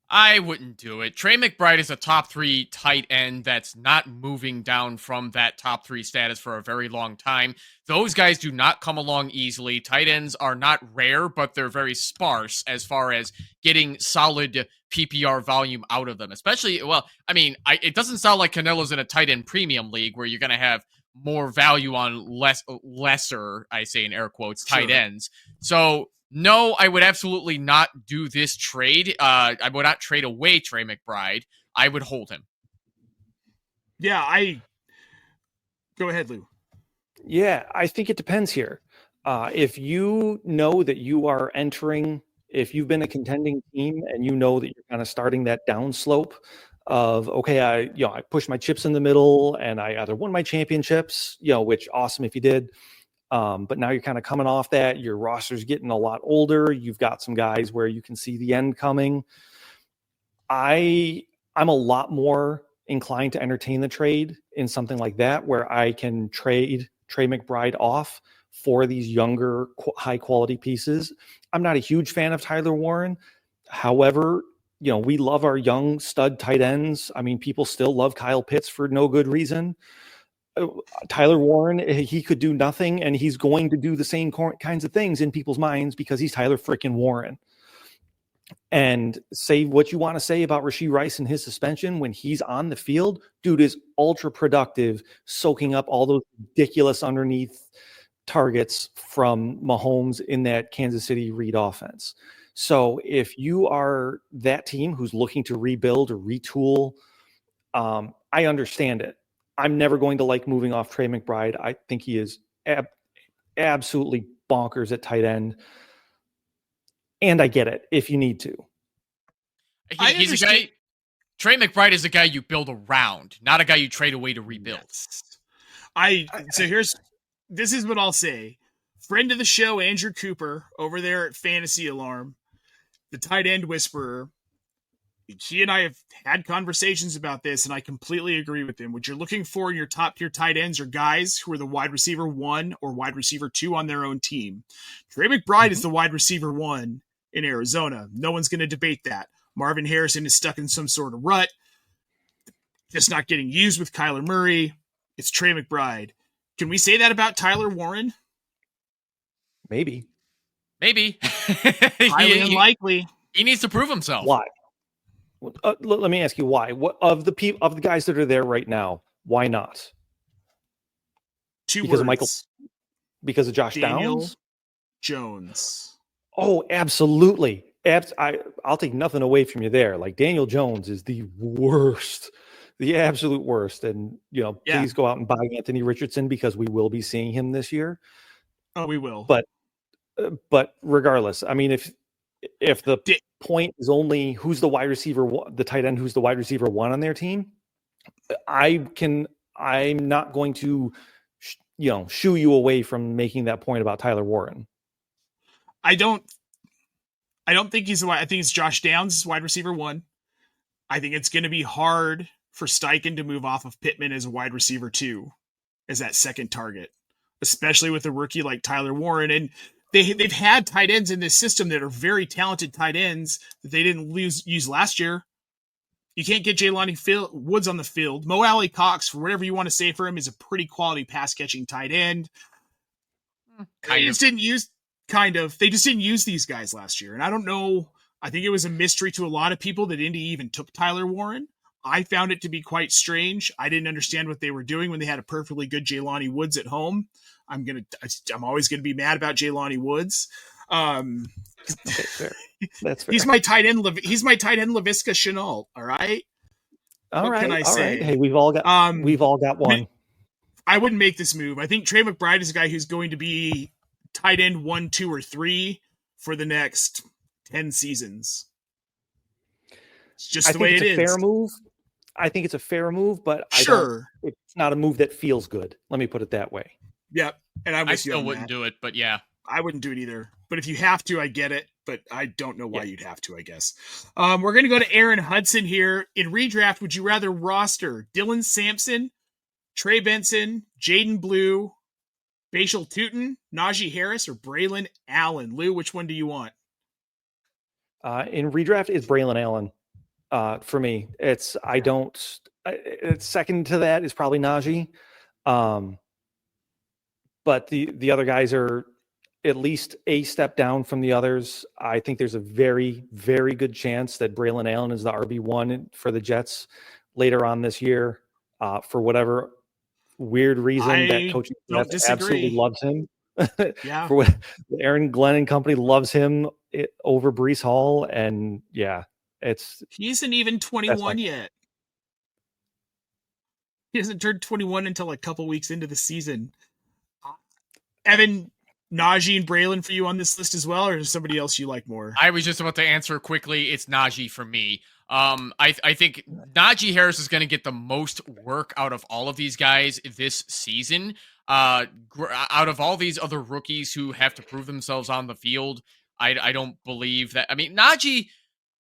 I wouldn't do it. Trey McBride is a top 3 tight end that's not moving down from that top 3 status for a very long time. Those guys do not come along easily. Tight ends are not rare, but they're very sparse as far as getting solid PPR volume out of them. Especially, well, I mean, it doesn't sound like Canelo's in a tight end premium league where you're going to have more value on lesser, I say in air quotes, tight ends. So no, I would absolutely not do this trade. I would not trade away Trey McBride. I would hold him. Yeah, go ahead, Lou. Yeah, I think it depends here. If you know that you are entering, if you've been a contending team and you know that you're kind of starting that downslope of, okay, I pushed my chips in the middle and I either won my championships, which awesome if you did. But now you're kind of coming off that. Your roster's getting a lot older. You've got some guys where you can see the end coming. I'm a lot more inclined to entertain the trade in something like that, where I can trade Trey McBride off for these younger, high quality pieces. I'm not a huge fan of Tyler Warren. However, we love our young stud tight ends. I mean, people still love Kyle Pitts for no good reason. Tyler Warren, he could do nothing, and he's going to do the same kinds of things in people's minds because he's Tyler freaking Warren. And say what you want to say about Rashee Rice and his suspension, when he's on the field, dude is ultra productive, soaking up all those ridiculous underneath targets from Mahomes in that Kansas City read offense. So if you are that team who's looking to rebuild or retool, I understand it. I'm never going to like moving off Trey McBride. I think he is absolutely bonkers at tight end. And I get it if you need to. He's a guy. Trey McBride is a guy you build around, not a guy you trade away to rebuild. Yes. This is what I'll say. Friend of the show, Andrew Cooper, over there at Fantasy Alarm, the tight end whisperer. He and I have had conversations about this, and I completely agree with him. What you're looking for in your top tier tight ends are guys who are the wide receiver 1 or wide receiver 2 on their own team. Trey McBride is the wide receiver 1 in Arizona. No one's going to debate that. Marvin Harrison is stuck in some sort of rut, just not getting used with Kyler Murray. It's Trey McBride. Can we say that about Tyler Warren? Maybe. Highly unlikely. He needs to prove himself. Why? Let me ask you why. What of the guys that are there right now? Why not? Because words. Because of Josh Daniel Downs? Jones. Oh, absolutely. I'll take nothing away from you there. Like, Daniel Jones is the worst, the absolute worst. And, please go out and buy Anthony Richardson because we will be seeing him this year. Oh, we will. But regardless, I mean, if the point is only who's the wide receiver, the tight end, who's the wide receiver 1 on their team, I'm not going to, shoo you away from making that point about Tyler Warren. I don't think he's the wide. I think it's Josh Downs, wide receiver 1. I think it's going to be hard for Steichen to move off of Pittman as a wide receiver 2, as that second target, especially with a rookie like Tyler Warren. And they've had tight ends in this system that are very talented tight ends that they didn't use last year. You can't get Jelani Woods on the field. Mo Alley Cox, for whatever you want to say for him, is a pretty quality pass catching tight end. They just didn't use these guys last year. And I don't know. I think it was a mystery to a lot of people that Indy even took Tyler Warren. I found it to be quite strange. I didn't understand what they were doing when they had a perfectly good Jelani Woods at home. I'm always going to be mad about Jelani Woods. Okay, fair. That's fair. He's my tight end. He's my tight end, Laviska Shenault. All right. What can I say? Right. Hey, we've all got one. I wouldn't make this move. I think Trey McBride is a guy who's going to be tight end 1, 2, or 3 for the next 10 seasons. It's just the way it is. Fair move. I think it's a fair move, but it's not a move that feels good. Let me put it that way. Yep. And I still wouldn't do it, but yeah. I wouldn't do it either. But if you have to, I get it. But I don't know why you'd have to, I guess. We're going to go to Aaron Hudson here. In redraft, would you rather roster Dylan Sampson, Trey Benson, Jaden Blue, Bashal Tutin, Najee Harris, or Braylon Allen? Lou, which one do you want? In redraft, it's Braylon Allen. for me. It's second to that is probably Najee. But the other guys are at least a step down from the others. I think there's a very, very good chance that Braylon Allen is the RB1 for the Jets later on this year. For whatever weird reason, that coaching staff absolutely loves him. Yeah. For what Aaron Glenn and company loves him over Breece Hall. And he isn't even 21 yet. He hasn't turned 21 until a couple weeks into the season. Evan, Najee and Braylon for you on this list as well, or is somebody else you like more? I was just about to answer quickly. It's Najee for me. I think Najee Harris is going to get the most work out of all of these guys this season. Out of all these other rookies who have to prove themselves on the field, I don't believe that. I mean, Najee,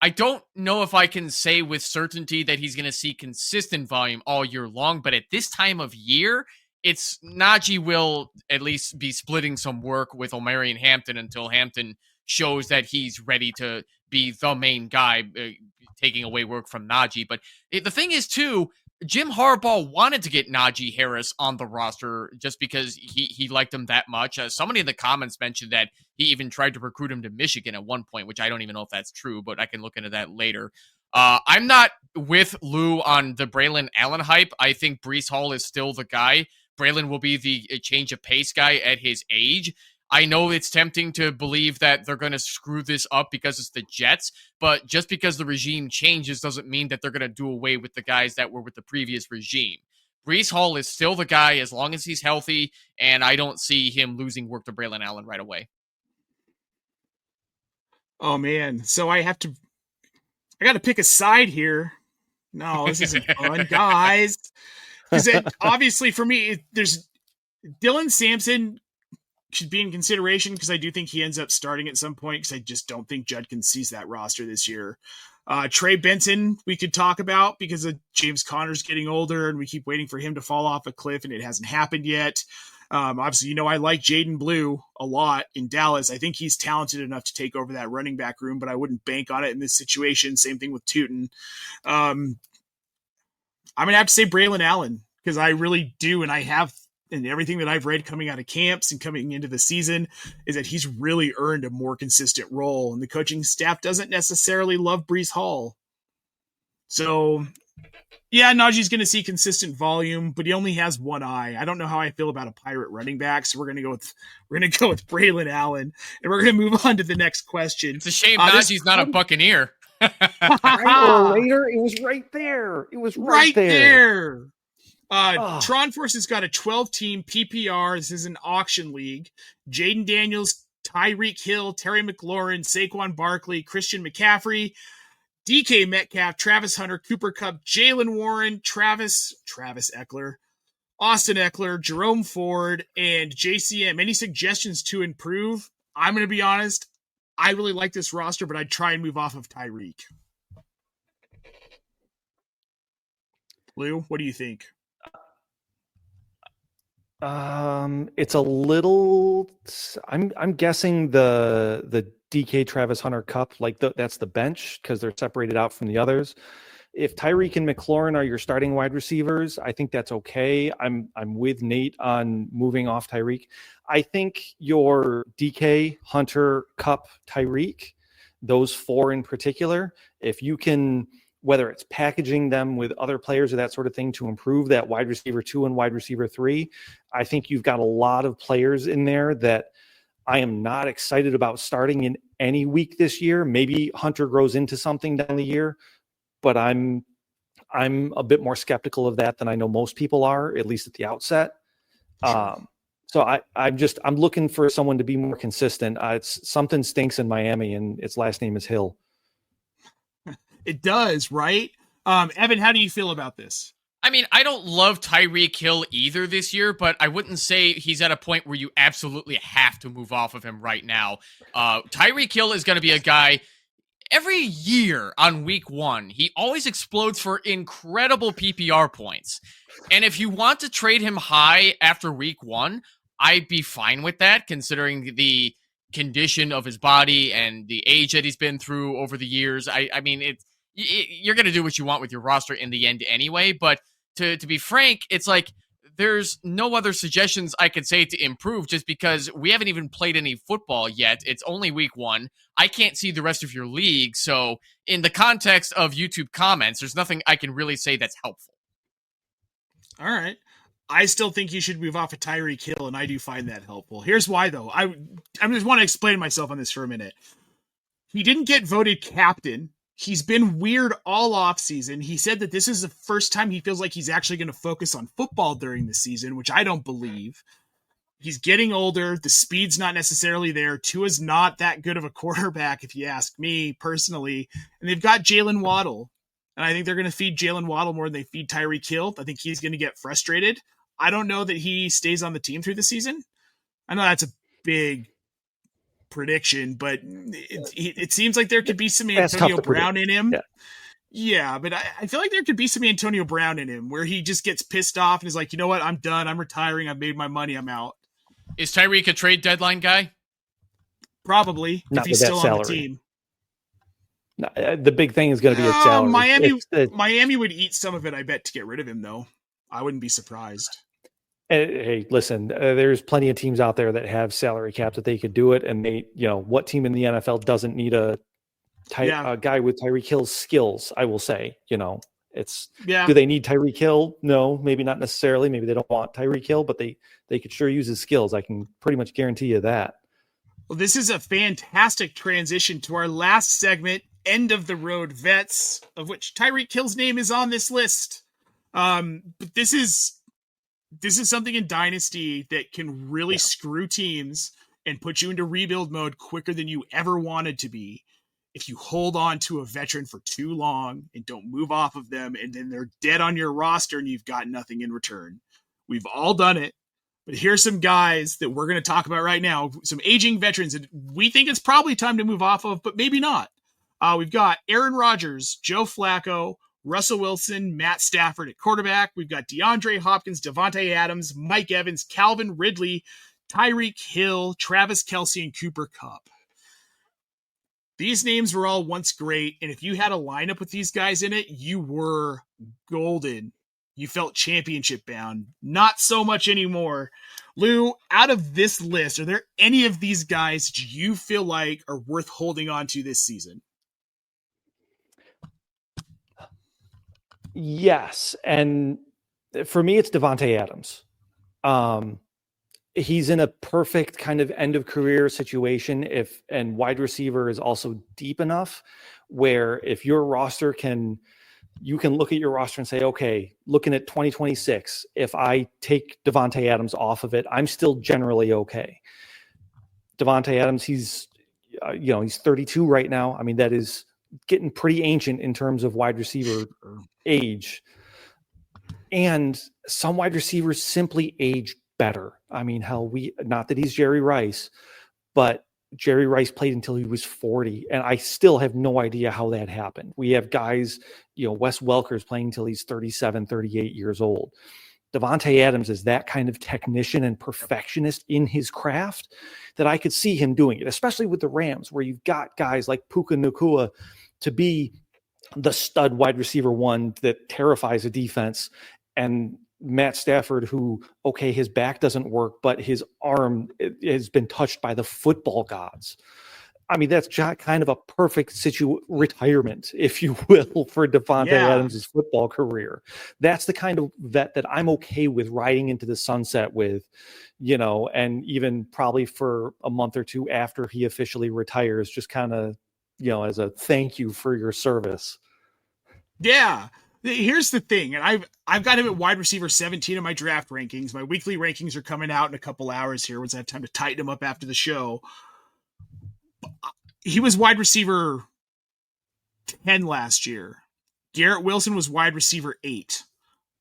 I don't know if I can say with certainty that he's going to see consistent volume all year long, but at this time of year, it's Najee will at least be splitting some work with Omarion Hampton until Hampton shows that he's ready to be the main guy, taking away work from Najee. But the thing is, too, Jim Harbaugh wanted to get Najee Harris on the roster just because he liked him that much. Somebody in the comments mentioned that he even tried to recruit him to Michigan at one point, which I don't even know if that's true, but I can look into that later. I'm not with Lou on the Braylon Allen hype. I think Breece Hall is still the guy. Braylon will be the change of pace guy at his age. I know it's tempting to believe that they're going to screw this up because it's the Jets, but just because the regime changes doesn't mean that they're going to do away with the guys that were with the previous regime. Breece Hall is still the guy as long as he's healthy, and I don't see him losing work to Braylon Allen right away. Oh, man. So I got to pick a side here. No, this isn't fun, guys. Because obviously for me, there's Dylan Sampson should be in consideration because I do think he ends up starting at some point because I just don't think Judkins sees that roster this year. Trey Benson we could talk about because of James Conner's getting older and we keep waiting for him to fall off a cliff and it hasn't happened yet. Obviously, I like Jaden Blue a lot in Dallas. I think he's talented enough to take over that running back room, but I wouldn't bank on it in this situation. Same thing with Tootin. I'm going to have to say Braylon Allen because I really do. And I have, and everything that I've read coming out of camps and coming into the season is that he's really earned a more consistent role. And the coaching staff doesn't necessarily love Breece Hall. So yeah, Najee's going to see consistent volume, but he only has one eye. I don't know how I feel about a Pirate running back. So we're going to go with Braylon Allen and we're going to move on to the next question. It's a shame Najee's not a Buccaneer. Right or later, it was right there. It was right there. Tron Force has got a 12-team PPR. This is an auction league. Jaden Daniels, Tyreek Hill, Terry McLaurin, Saquon Barkley, Christian McCaffrey, DK Metcalf, Travis Hunter, Cooper Kupp, Jalen Warren, Travis Eckler, Austin Eckler, Jerome Ford, and JCM. Any suggestions to improve? I'm going to be honest. I really like this roster, but I'd try and move off of Tyreek. Lou, what do you think? It's a little. I'm guessing the DK Travis Hunter Cup, that's the bench because they're separated out from the others. If Tyreek and McLaurin are your starting wide receivers, I think that's okay. I'm with Nate on moving off Tyreek. I think your DK, Hunter, Cup, Tyreek, those four in particular, if you can, whether it's packaging them with other players or that sort of thing to improve that wide receiver 2 and wide receiver 3, I think you've got a lot of players in there that I am not excited about starting in any week this year. Maybe Hunter grows into something down the year, but I'm a bit more skeptical of that than I know most people are, at least at the outset. So I'm looking for someone to be more consistent. It's something stinks in Miami, and its last name is Hill. It does, right? Evan, how do you feel about this? I mean, I don't love Tyreek Hill either this year, but I wouldn't say he's at a point where you absolutely have to move off of him right now. Tyreek Hill is going to be a guy every year on week 1. He always explodes for incredible PPR points. And if you want to trade him high after week 1, I'd be fine with that, considering the condition of his body and the age that he's been through over the years. I mean, you're going to do what you want with your roster in the end anyway. But to be frank, it's like there's no other suggestions I could say to improve just because we haven't even played any football yet. It's only week 1. I can't see the rest of your league. So in the context of YouTube comments, there's nothing I can really say that's helpful. All right. I still think you should move off of Tyreek Hill, and I do find that helpful. Here's why, though. I just want to explain myself on this for a minute. He didn't get voted captain. He's been weird all offseason. He said that this is the first time he feels like he's actually going to focus on football during the season, which I don't believe. He's getting older. The speed's not necessarily there. Tua's not that good of a quarterback, if you ask me personally. And they've got Jalen Waddle. And I think they're going to feed Jalen Waddle more than they feed Tyreek Hill. I think he's going to get frustrated. I don't know that he stays on the team through the season. I know that's a big prediction, but it seems like there could be some Antonio Brown in him. Yeah, but I feel like there could be some Antonio Brown in him where he just gets pissed off and is like, you know what, I'm done. I'm retiring. I've made my money. I'm out. Is Tyreek a trade deadline guy? Probably, not if he's still on the team. No, the big thing is going to be his salary. Miami would eat some of it, I bet, to get rid of him, though. I wouldn't be surprised. Hey, listen, there's plenty of teams out there that have salary caps that they could do it. And what team in the NFL doesn't need a guy with Tyreek Hill's skills? I will say, do they need Tyreek Hill? No, maybe not necessarily. Maybe they don't want Tyreek Hill, but they could sure use his skills. I can pretty much guarantee you that. Well, this is a fantastic transition to our last segment, End of the Road Vets, of which Tyreek Hill's name is on this list. But this is something in Dynasty that can really screw teams and put you into rebuild mode quicker than you ever wanted to be. If you hold on to a veteran for too long and don't move off of them, and then they're dead on your roster and you've got nothing in return. We've all done it. But here's some guys that we're going to talk about right now, some aging veterans that we think it's probably time to move off of, but maybe not. We've got Aaron Rodgers, Joe Flacco, Russell Wilson, Matt Stafford at quarterback. We've got DeAndre Hopkins, Devontae Adams, Mike Evans, Calvin Ridley, Tyreek Hill, Travis Kelce, and Cooper Kupp. These names were all once great, and if you had a lineup with these guys in it, you were golden. You felt championship bound. Not so much anymore. Lou, out of this list, are there any of these guys that you feel like are worth holding on to this season? Yes. And for me, it's Devontae Adams. He's in a perfect kind of end of career situation and wide receiver is also deep enough where if your roster you can look at your roster and say, okay, looking at 2026, if I take Devontae Adams off of it, I'm still generally okay. Devontae Adams, he's 32 right now. I mean, that is getting pretty ancient in terms of wide receiver age. And some wide receivers simply age better. I mean, not that he's Jerry Rice, but Jerry Rice played until he was 40, and I still have no idea how that happened. We have guys, Wes Welker's playing until he's 37, 38 years old. Devontae Adams is that kind of technician and perfectionist in his craft that I could see him doing it, especially with the Rams, where you've got guys like Puka Nacua to be the stud wide receiver one that terrifies a defense, and Matt Stafford, who, okay, his back doesn't work, but his arm has been touched by the football gods. I mean, that's kind of a perfect retirement, if you will, for Devontae Adams' football career. That's the kind of vet that I'm okay with riding into the sunset with, and even probably for a month or two after he officially retires, just kind of, as a thank you for your service. Yeah. Here's the thing, and I've got him at wide receiver 17 in my draft rankings. My weekly rankings are coming out in a couple hours here once I have time to tighten them up after the show. He was wide receiver 10 last year. Garrett Wilson was wide receiver 8.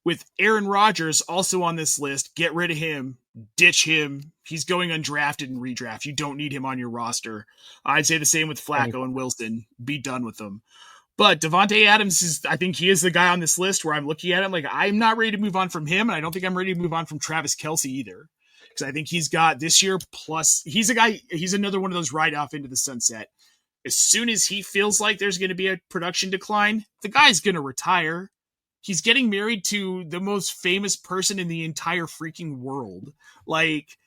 With Aaron Rodgers also on this list, get rid of him, ditch him. He's going undrafted and redraft. You don't need him on your roster. I'd say the same with Flacco and Wilson. Be done with them. But Devontae Adams I think he is the guy on this list where I'm looking at him like I'm not ready to move on from him, and I don't think I'm ready to move on from Travis Kelce either. Because I think he's got this year plus he's another one of those ride off into the sunset. as soon as he feels like there's going to be a production decline, the guy's going to retire. He's getting married to the most famous person in the entire freaking world. Like,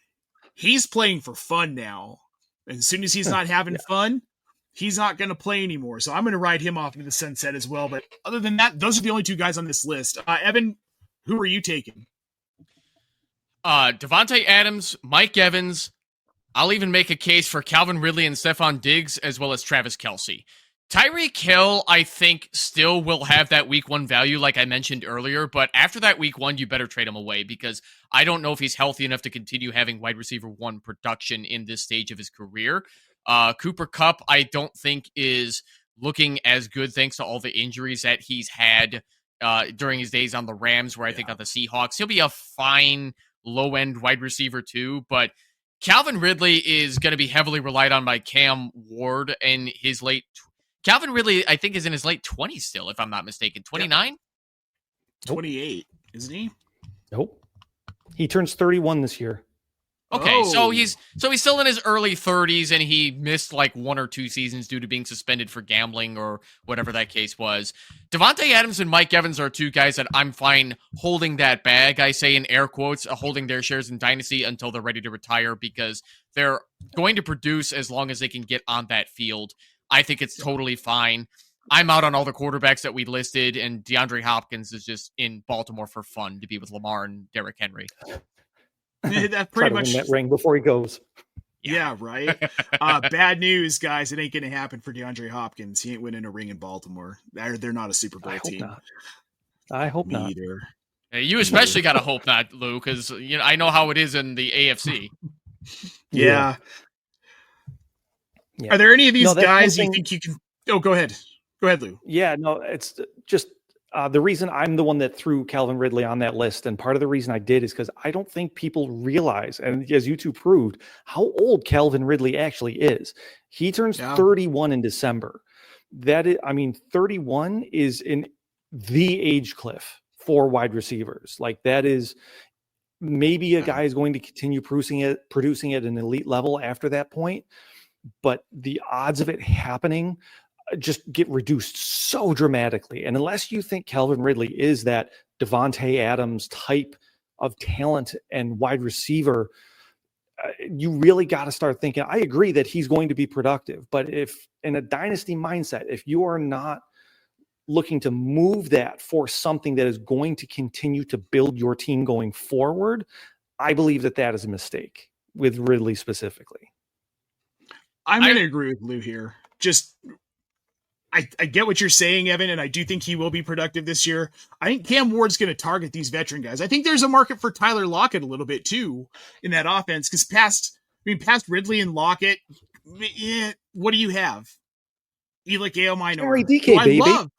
he's playing for fun now. And as soon as he's not having fun, he's not going to play anymore. So I'm going to ride him off into the sunset as well. But other than that, those are the only two guys on this list. Evan, who are you taking? Devontae Adams, Mike Evans. I'll even make a case for Calvin Ridley and Stephon Diggs, as well as Travis Kelce. Tyreek Hill, I think, still will have that week 1 value, like I mentioned earlier, but after that week 1, you better trade him away, because I don't know if he's healthy enough to continue having wide receiver 1 production in this stage of his career. Cooper Kupp, I don't think is looking as good thanks to all the injuries that he's had during his days on the Rams, where I think on the Seahawks, he'll be a fine low-end wide receiver too, but Calvin Ridley is going to be heavily relied on by Cam Ward in his late. Calvin Ridley, I think, is in his late 20s still, if I'm not mistaken. 29? Yep. 28, isn't he? Nope. He turns 31 this year. Okay, so he's still in his early 30s, and he missed like 1 or 2 seasons due to being suspended for gambling or whatever that case was. Devontae Adams and Mike Evans are 2 guys that I'm fine holding that bag, I say in air quotes, holding their shares in Dynasty until they're ready to retire, because they're going to produce as long as they can get on that field. I think it's totally fine. I'm out on all the quarterbacks that we listed, and DeAndre Hopkins is just in Baltimore for fun to be with Lamar and Derrick Henry. That pretty much win that ring before he goes. Yeah, right. Bad news, guys. It ain't going to happen for DeAndre Hopkins. He ain't winning a ring in Baltimore. They're not a Super Bowl team. I hope not. Either. Hey, you especially got to hope not, Lou, because I know how it is in the AFC. Yeah. Are there any of these guys you think you can? Oh, go ahead. Go ahead, Lou. Yeah, no, it's just the reason I'm the one that threw Calvin Ridley on that list, and part of the reason I did is because I don't think people realize, and as you two proved, how old Calvin Ridley actually is. He turns 31 in December. 31 is in the age cliff for wide receivers. Like, that is maybe a guy is going to continue producing at an elite level after that point, but the odds of it happening just get reduced so dramatically. And unless you think Calvin Ridley is that Devontae Adams type of talent and wide receiver, you really got to start thinking. I agree that he's going to be productive, but if in a dynasty mindset, if you are not looking to move that for something that is going to continue to build your team going forward, I believe that is a mistake with Ridley specifically. I'm going to agree with Lou here. I get what you're saying, Evan, and I do think he will be productive this year. I think Cam Ward's going to target these veteran guys. I think there's a market for Tyler Lockett a little bit too in that offense, because past Ridley and Lockett, what do you have? Elikeo Minor. DK, baby. Love.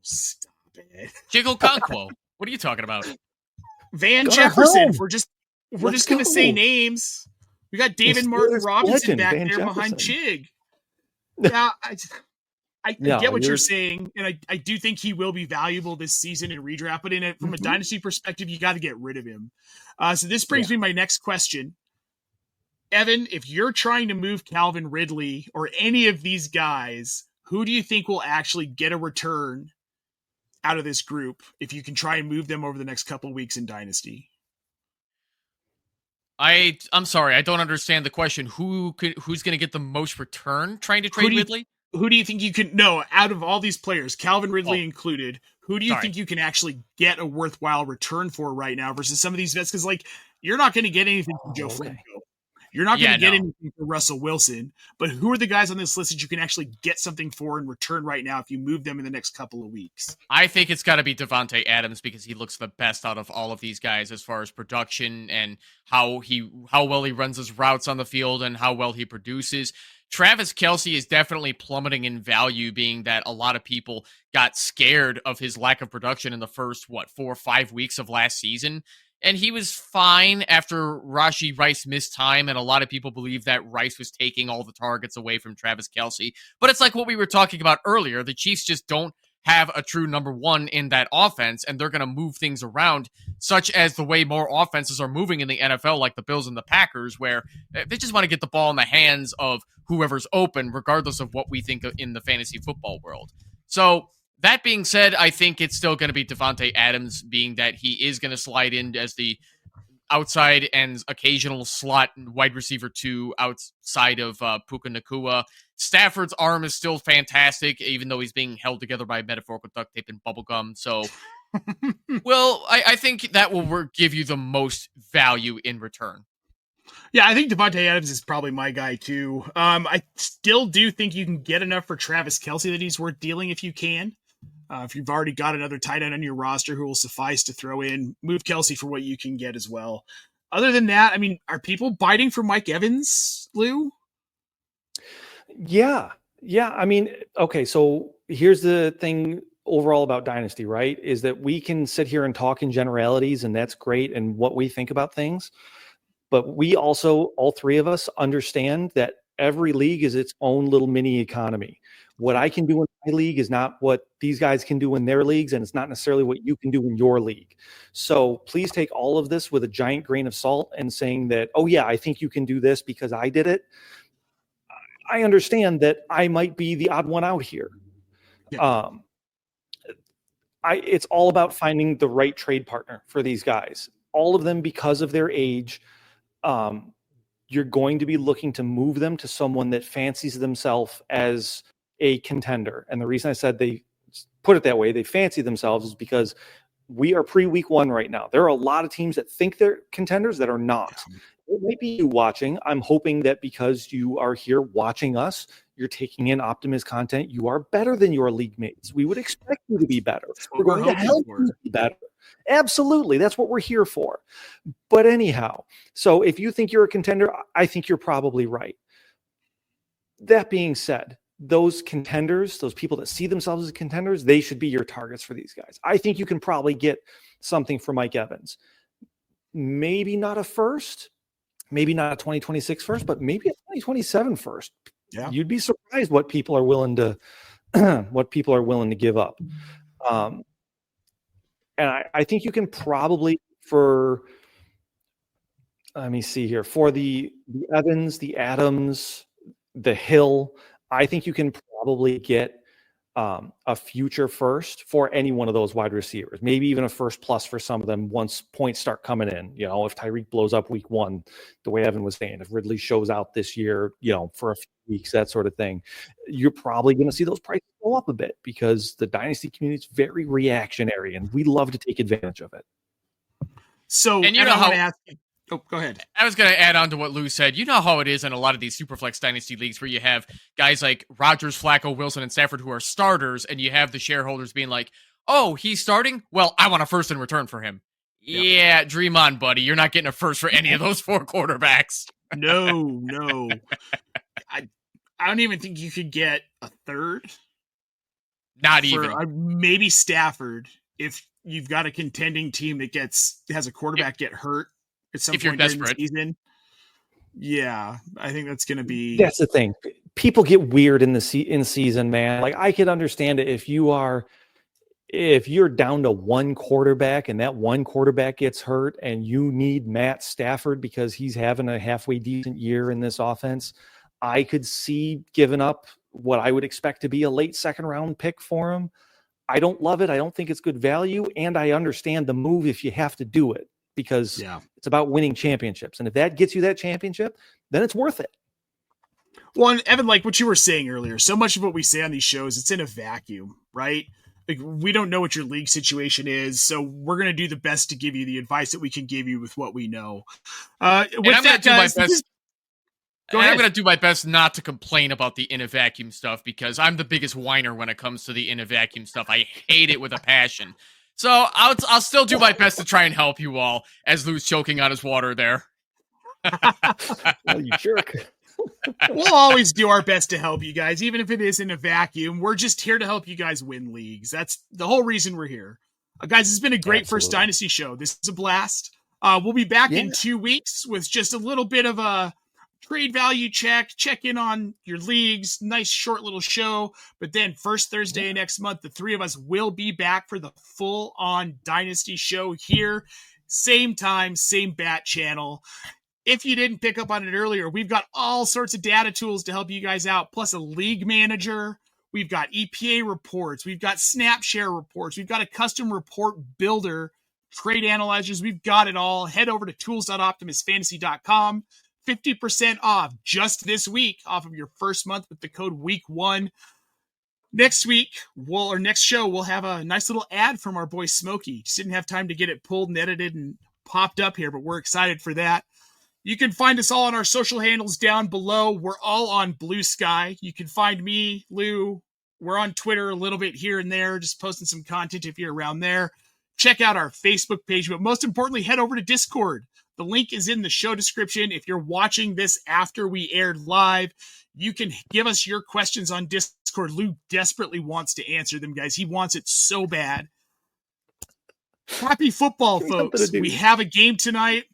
Stop it. Jiggle Conquo. What are you talking about? Van Jefferson. If we're just going to say names. We got David Martin Robinson back there behind Chig. Yeah, I get what you're saying, and I do think he will be valuable this season in redraft, but from a dynasty perspective, you got to get rid of him. So this brings me to my next question. Evan, if you're trying to move Calvin Ridley or any of these guys, who do you think will actually get a return out of this group if you can try and move them over the next couple of weeks in Dynasty? I'm sorry, I don't understand the question. Who's going to get the most return trying to trade Ridley? Who do you think you can? No, out of all these players, Calvin Ridley included, who do you think you can actually get a worthwhile return for right now versus some of these vets? Because you're not going to get anything from Joe Flacco. You're not going to get anything from Russell Wilson. But who are the guys on this list that you can actually get something for in return right now if you move them in the next couple of weeks? I think it's got to be Devontae Adams, because he looks the best out of all of these guys as far as production and how well he runs his routes on the field and how well he produces. Travis Kelce is definitely plummeting in value, being that a lot of people got scared of his lack of production in the first, 4 or 5 weeks of last season. And he was fine after Rashee Rice missed time, and a lot of people believe that Rice was taking all the targets away from Travis Kelce. But it's like what we were talking about earlier. The Chiefs just don't have a true number one in that offense, and they're going to move things around, such as the way more offenses are moving in the NFL, like the Bills and the Packers, where they just want to get the ball in the hands of whoever's open, regardless of what we think of in the fantasy football world. So that being said, I think it's still going to be Davante Adams, being that he is going to slide in as the outside and occasional slot wide receiver 2 outside of Puka Nacua. Stafford's arm is still fantastic, even though he's being held together by metaphorical duct tape and bubblegum. So, well, I think that will give you the most value in return. Yeah, I think Davante Adams is probably my guy too. I still do think you can get enough for Travis Kelce that he's worth dealing if you can. If you've already got another tight end on your roster who will suffice to throw in, move Kelce for what you can get as well. Other than that, I mean, are people biting for Mike Evans, Lou? Yeah. I mean, okay, so here's the thing overall about Dynasty, right? Is that we can sit here and talk in generalities, and that's great, and what we think about things. But we also, all three of us, understand that every league is its own little mini economy. What I can do in my league is not what these guys can do in their leagues, and it's not necessarily what you can do in your league. So please take all of this with a giant grain of salt and saying that, oh yeah, I think you can do this because I did it. I understand that I might be the odd one out here. Yeah. It's all about finding the right trade partner for these guys. All of them, because of their age, you're going to be looking to move them to someone that fancies themselves as a contender. And the reason I said they put it that way, they fancy themselves, is because we are pre-week 1 right now. There are a lot of teams that think they're contenders that are not. It might be you watching. I'm hoping that because you are here watching us, you're taking in Optimus content, you are better than your league mates. We would expect you to be better. We're going to help you be better. Absolutely. That's what we're here for. But anyhow, so if you think you're a contender, I think you're probably right. That being said, those contenders, those people that see themselves as contenders, they should be your targets for these guys. I think you can probably get something for Mike Evans. Maybe not a first, maybe not a 2026 first, but maybe a 2027 first. Yeah. You'd be surprised what people are willing to give up. And I think you can probably, for let me see here, for the Evans, the Adams, the Hill, I think you can probably get a future first for any one of those wide receivers, maybe even a first plus for some of them once points start coming in. You know, if Tyreek blows up week 1, the way Evan was saying, if Ridley shows out this year, you know, for a few weeks, that sort of thing, you're probably going to see those prices go up a bit because the Dynasty community is very reactionary and we love to take advantage of it. So, and you know how. Oh, go ahead. I was going to add on to what Lou said. You know how it is in a lot of these Superflex Dynasty leagues where you have guys like Rodgers, Flacco, Wilson, and Stafford who are starters, and you have the shareholders being like, oh, he's starting? Well, I want a first in return for him. Yep. Yeah, dream on, buddy. You're not getting a first for any of those 4 quarterbacks. No. I don't even think you could get a third. Not even. Maybe Stafford if you've got a contending team that has a quarterback get hurt. At some point during the season. Yeah, I think that's going to be. That's the thing. People get weird in season, man. Like I could understand it if you're down to one quarterback and that one quarterback gets hurt and you need Matt Stafford because he's having a halfway decent year in this offense. I could see giving up what I would expect to be a late second round pick for him. I don't love it. I don't think it's good value, and I understand the move if you have to do it. Because it's about winning championships. And if that gets you that championship, then it's worth it. Well, and Evan, like what you were saying earlier, so much of what we say on these shows, it's in a vacuum, right? Like we don't know what your league situation is, so we're going to do the best to give you the advice that we can give you with what we know. I'm going to do my best not to complain about the in a vacuum stuff because I'm the biggest whiner when it comes to the in a vacuum stuff. I hate it with a passion. So I'll still do my best to try and help you all as Lou's choking on his water there. Well, you jerk. We'll always do our best to help you guys, even if it is in a vacuum. We're just here to help you guys win leagues. That's the whole reason we're here. Guys, it's been a great first Dynasty show. This is a blast. We'll be back in 2 weeks with just a little bit of a trade value check in on your leagues, nice short little show. But then first Thursday of next month, the three of us will be back for the full on Dynasty show here. Same time, same bat channel. If you didn't pick up on it earlier, we've got all sorts of data tools to help you guys out, plus a league manager. We've got EPA reports. We've got snap share reports. We've got a custom report builder, trade analyzers. We've got it all. Head over to tools.optimusfantasy.com. 50% off just this week off of your first month with the code week1. Next week, next show, we'll have a nice little ad from our boy Smokey. Just didn't have time to get it pulled and edited and popped up here, but we're excited for that. You can find us all on our social handles down below. We're all on Blue Sky. You can find me, Lou. We're on Twitter a little bit here and there, just posting some content if you're around there. Check out our Facebook page, but most importantly, head over to Discord. The link is in the show description. If you're watching this after we aired live, you can give us your questions on Discord. Lou desperately wants to answer them, guys. He wants it so bad. Happy football, folks. We have a game tonight.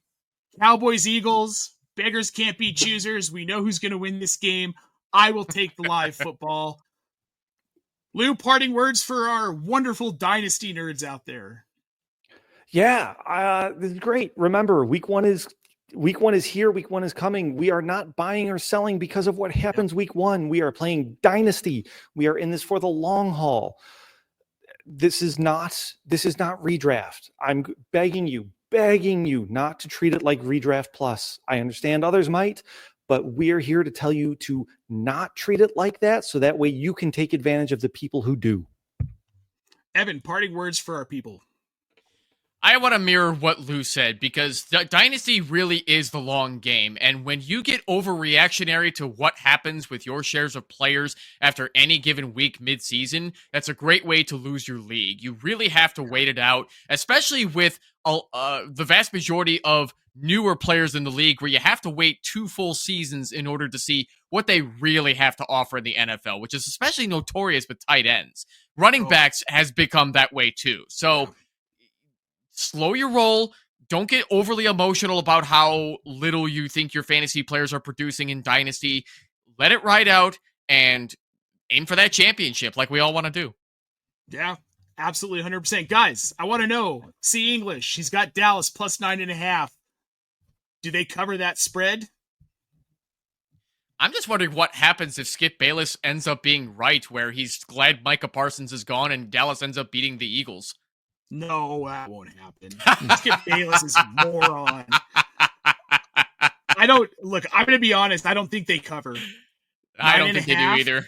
Cowboys, Eagles, beggars can't be choosers. We know who's going to win this game. I will take the live football. Lou, parting words for our wonderful Dynasty nerds out there. Yeah, this is great. Remember, week one is here. Week one is coming. We are not buying or selling because of what happens week one. We are playing Dynasty. We are in this for the long haul. This is not redraft. I'm begging you not to treat it like redraft plus. I understand others might, but we're here to tell you to not treat it like that, so that way you can take advantage of the people who do. Evan, parting words for our people. I want to mirror what Lou said, because Dynasty really is the long game. And when you get overreactionary to what happens with your shares of players after any given week mid-season, that's a great way to lose your league. You really have to wait it out, especially with the vast majority of newer players in the league, where you have to wait 2 full seasons in order to see what they really have to offer in the NFL, which is especially notorious with tight ends. Running backs has become that way too. So slow your roll. Don't get overly emotional about how little you think your fantasy players are producing in Dynasty. Let it ride out and aim for that championship like we all want to do. Yeah, absolutely 100%. Guys, I want to know, see English. He's got Dallas plus 9.5. Do they cover that spread? I'm just wondering what happens if Skip Bayless ends up being right, where he's glad Micah Parsons is gone and Dallas ends up beating the Eagles. No, that won't happen. Skip Bayless is a moron. I'm going to be honest. I don't think they cover. I don't think they do either.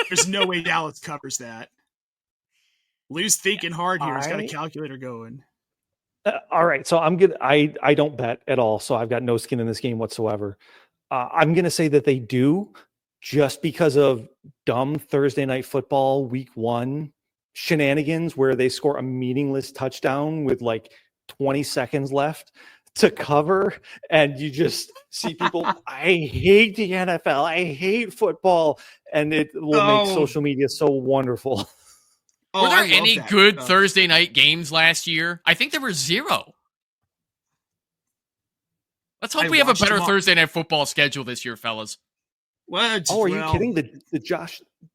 There's no way Dallas covers that. Lou's thinking hard here. He's got a calculator going. All right. So I don't bet at all. So I've got no skin in this game whatsoever. I'm going to say that they do, just because of dumb Thursday night football week one shenanigans where they score a meaningless touchdown with like 20 seconds left to cover. And you just see people, I hate the NFL. I hate football. And it will make social media so wonderful. Were there any good Thursday night games last year? I think there were 0. Let's hope we have a better Thursday night football schedule this year, fellas. What? Oh, are you kidding?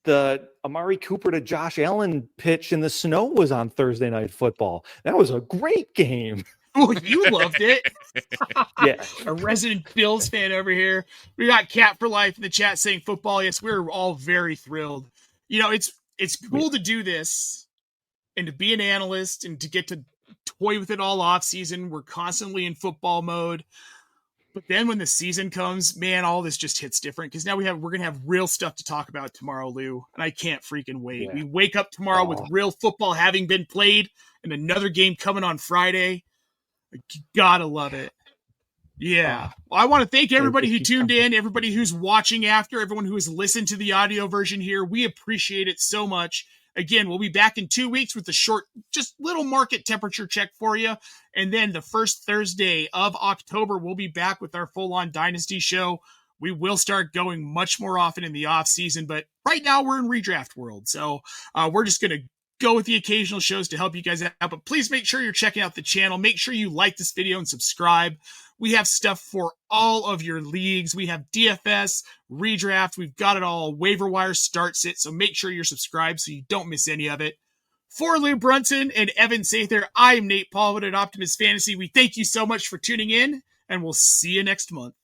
The Amari Cooper to Josh Allen pitch in the snow was on Thursday night football. That was a great game. Oh, you loved it. Yeah. A resident Bills fan over here. We got Cat for Life in the chat saying football. Yes, we're all very thrilled. You know, it's cool to do this and to be an analyst and to get to toy with it all off season. We're constantly in football mode. But then when the season comes, man, all this just hits different, because now we're going to have real stuff to talk about tomorrow, Lou, and I can't freaking wait. Yeah. We wake up tomorrow with real football having been played and another game coming on Friday. You gotta love it. Yeah. Well, I want to thank everybody who tuned in, everybody who's watching after, everyone who has listened to the audio version here. We appreciate it so much. Again, we'll be back in 2 weeks with a short, just little market temperature check for you. And then the first Thursday of October, we'll be back with our full-on Dynasty show. We will start going much more often in the off season, but right now we're in redraft world. So we're just going to go with the occasional shows to help you guys out. But please make sure you're checking out the channel. Make sure you like this video and subscribe. We have stuff for all of your leagues. We have DFS, redraft. We've got it all. Waiver wire starts it. So make sure you're subscribed so you don't miss any of it. For Lou Brunson and Evan Sather, I am Nate Polvogt at Optimus Fantasy. We thank you so much for tuning in, and we'll see you next month.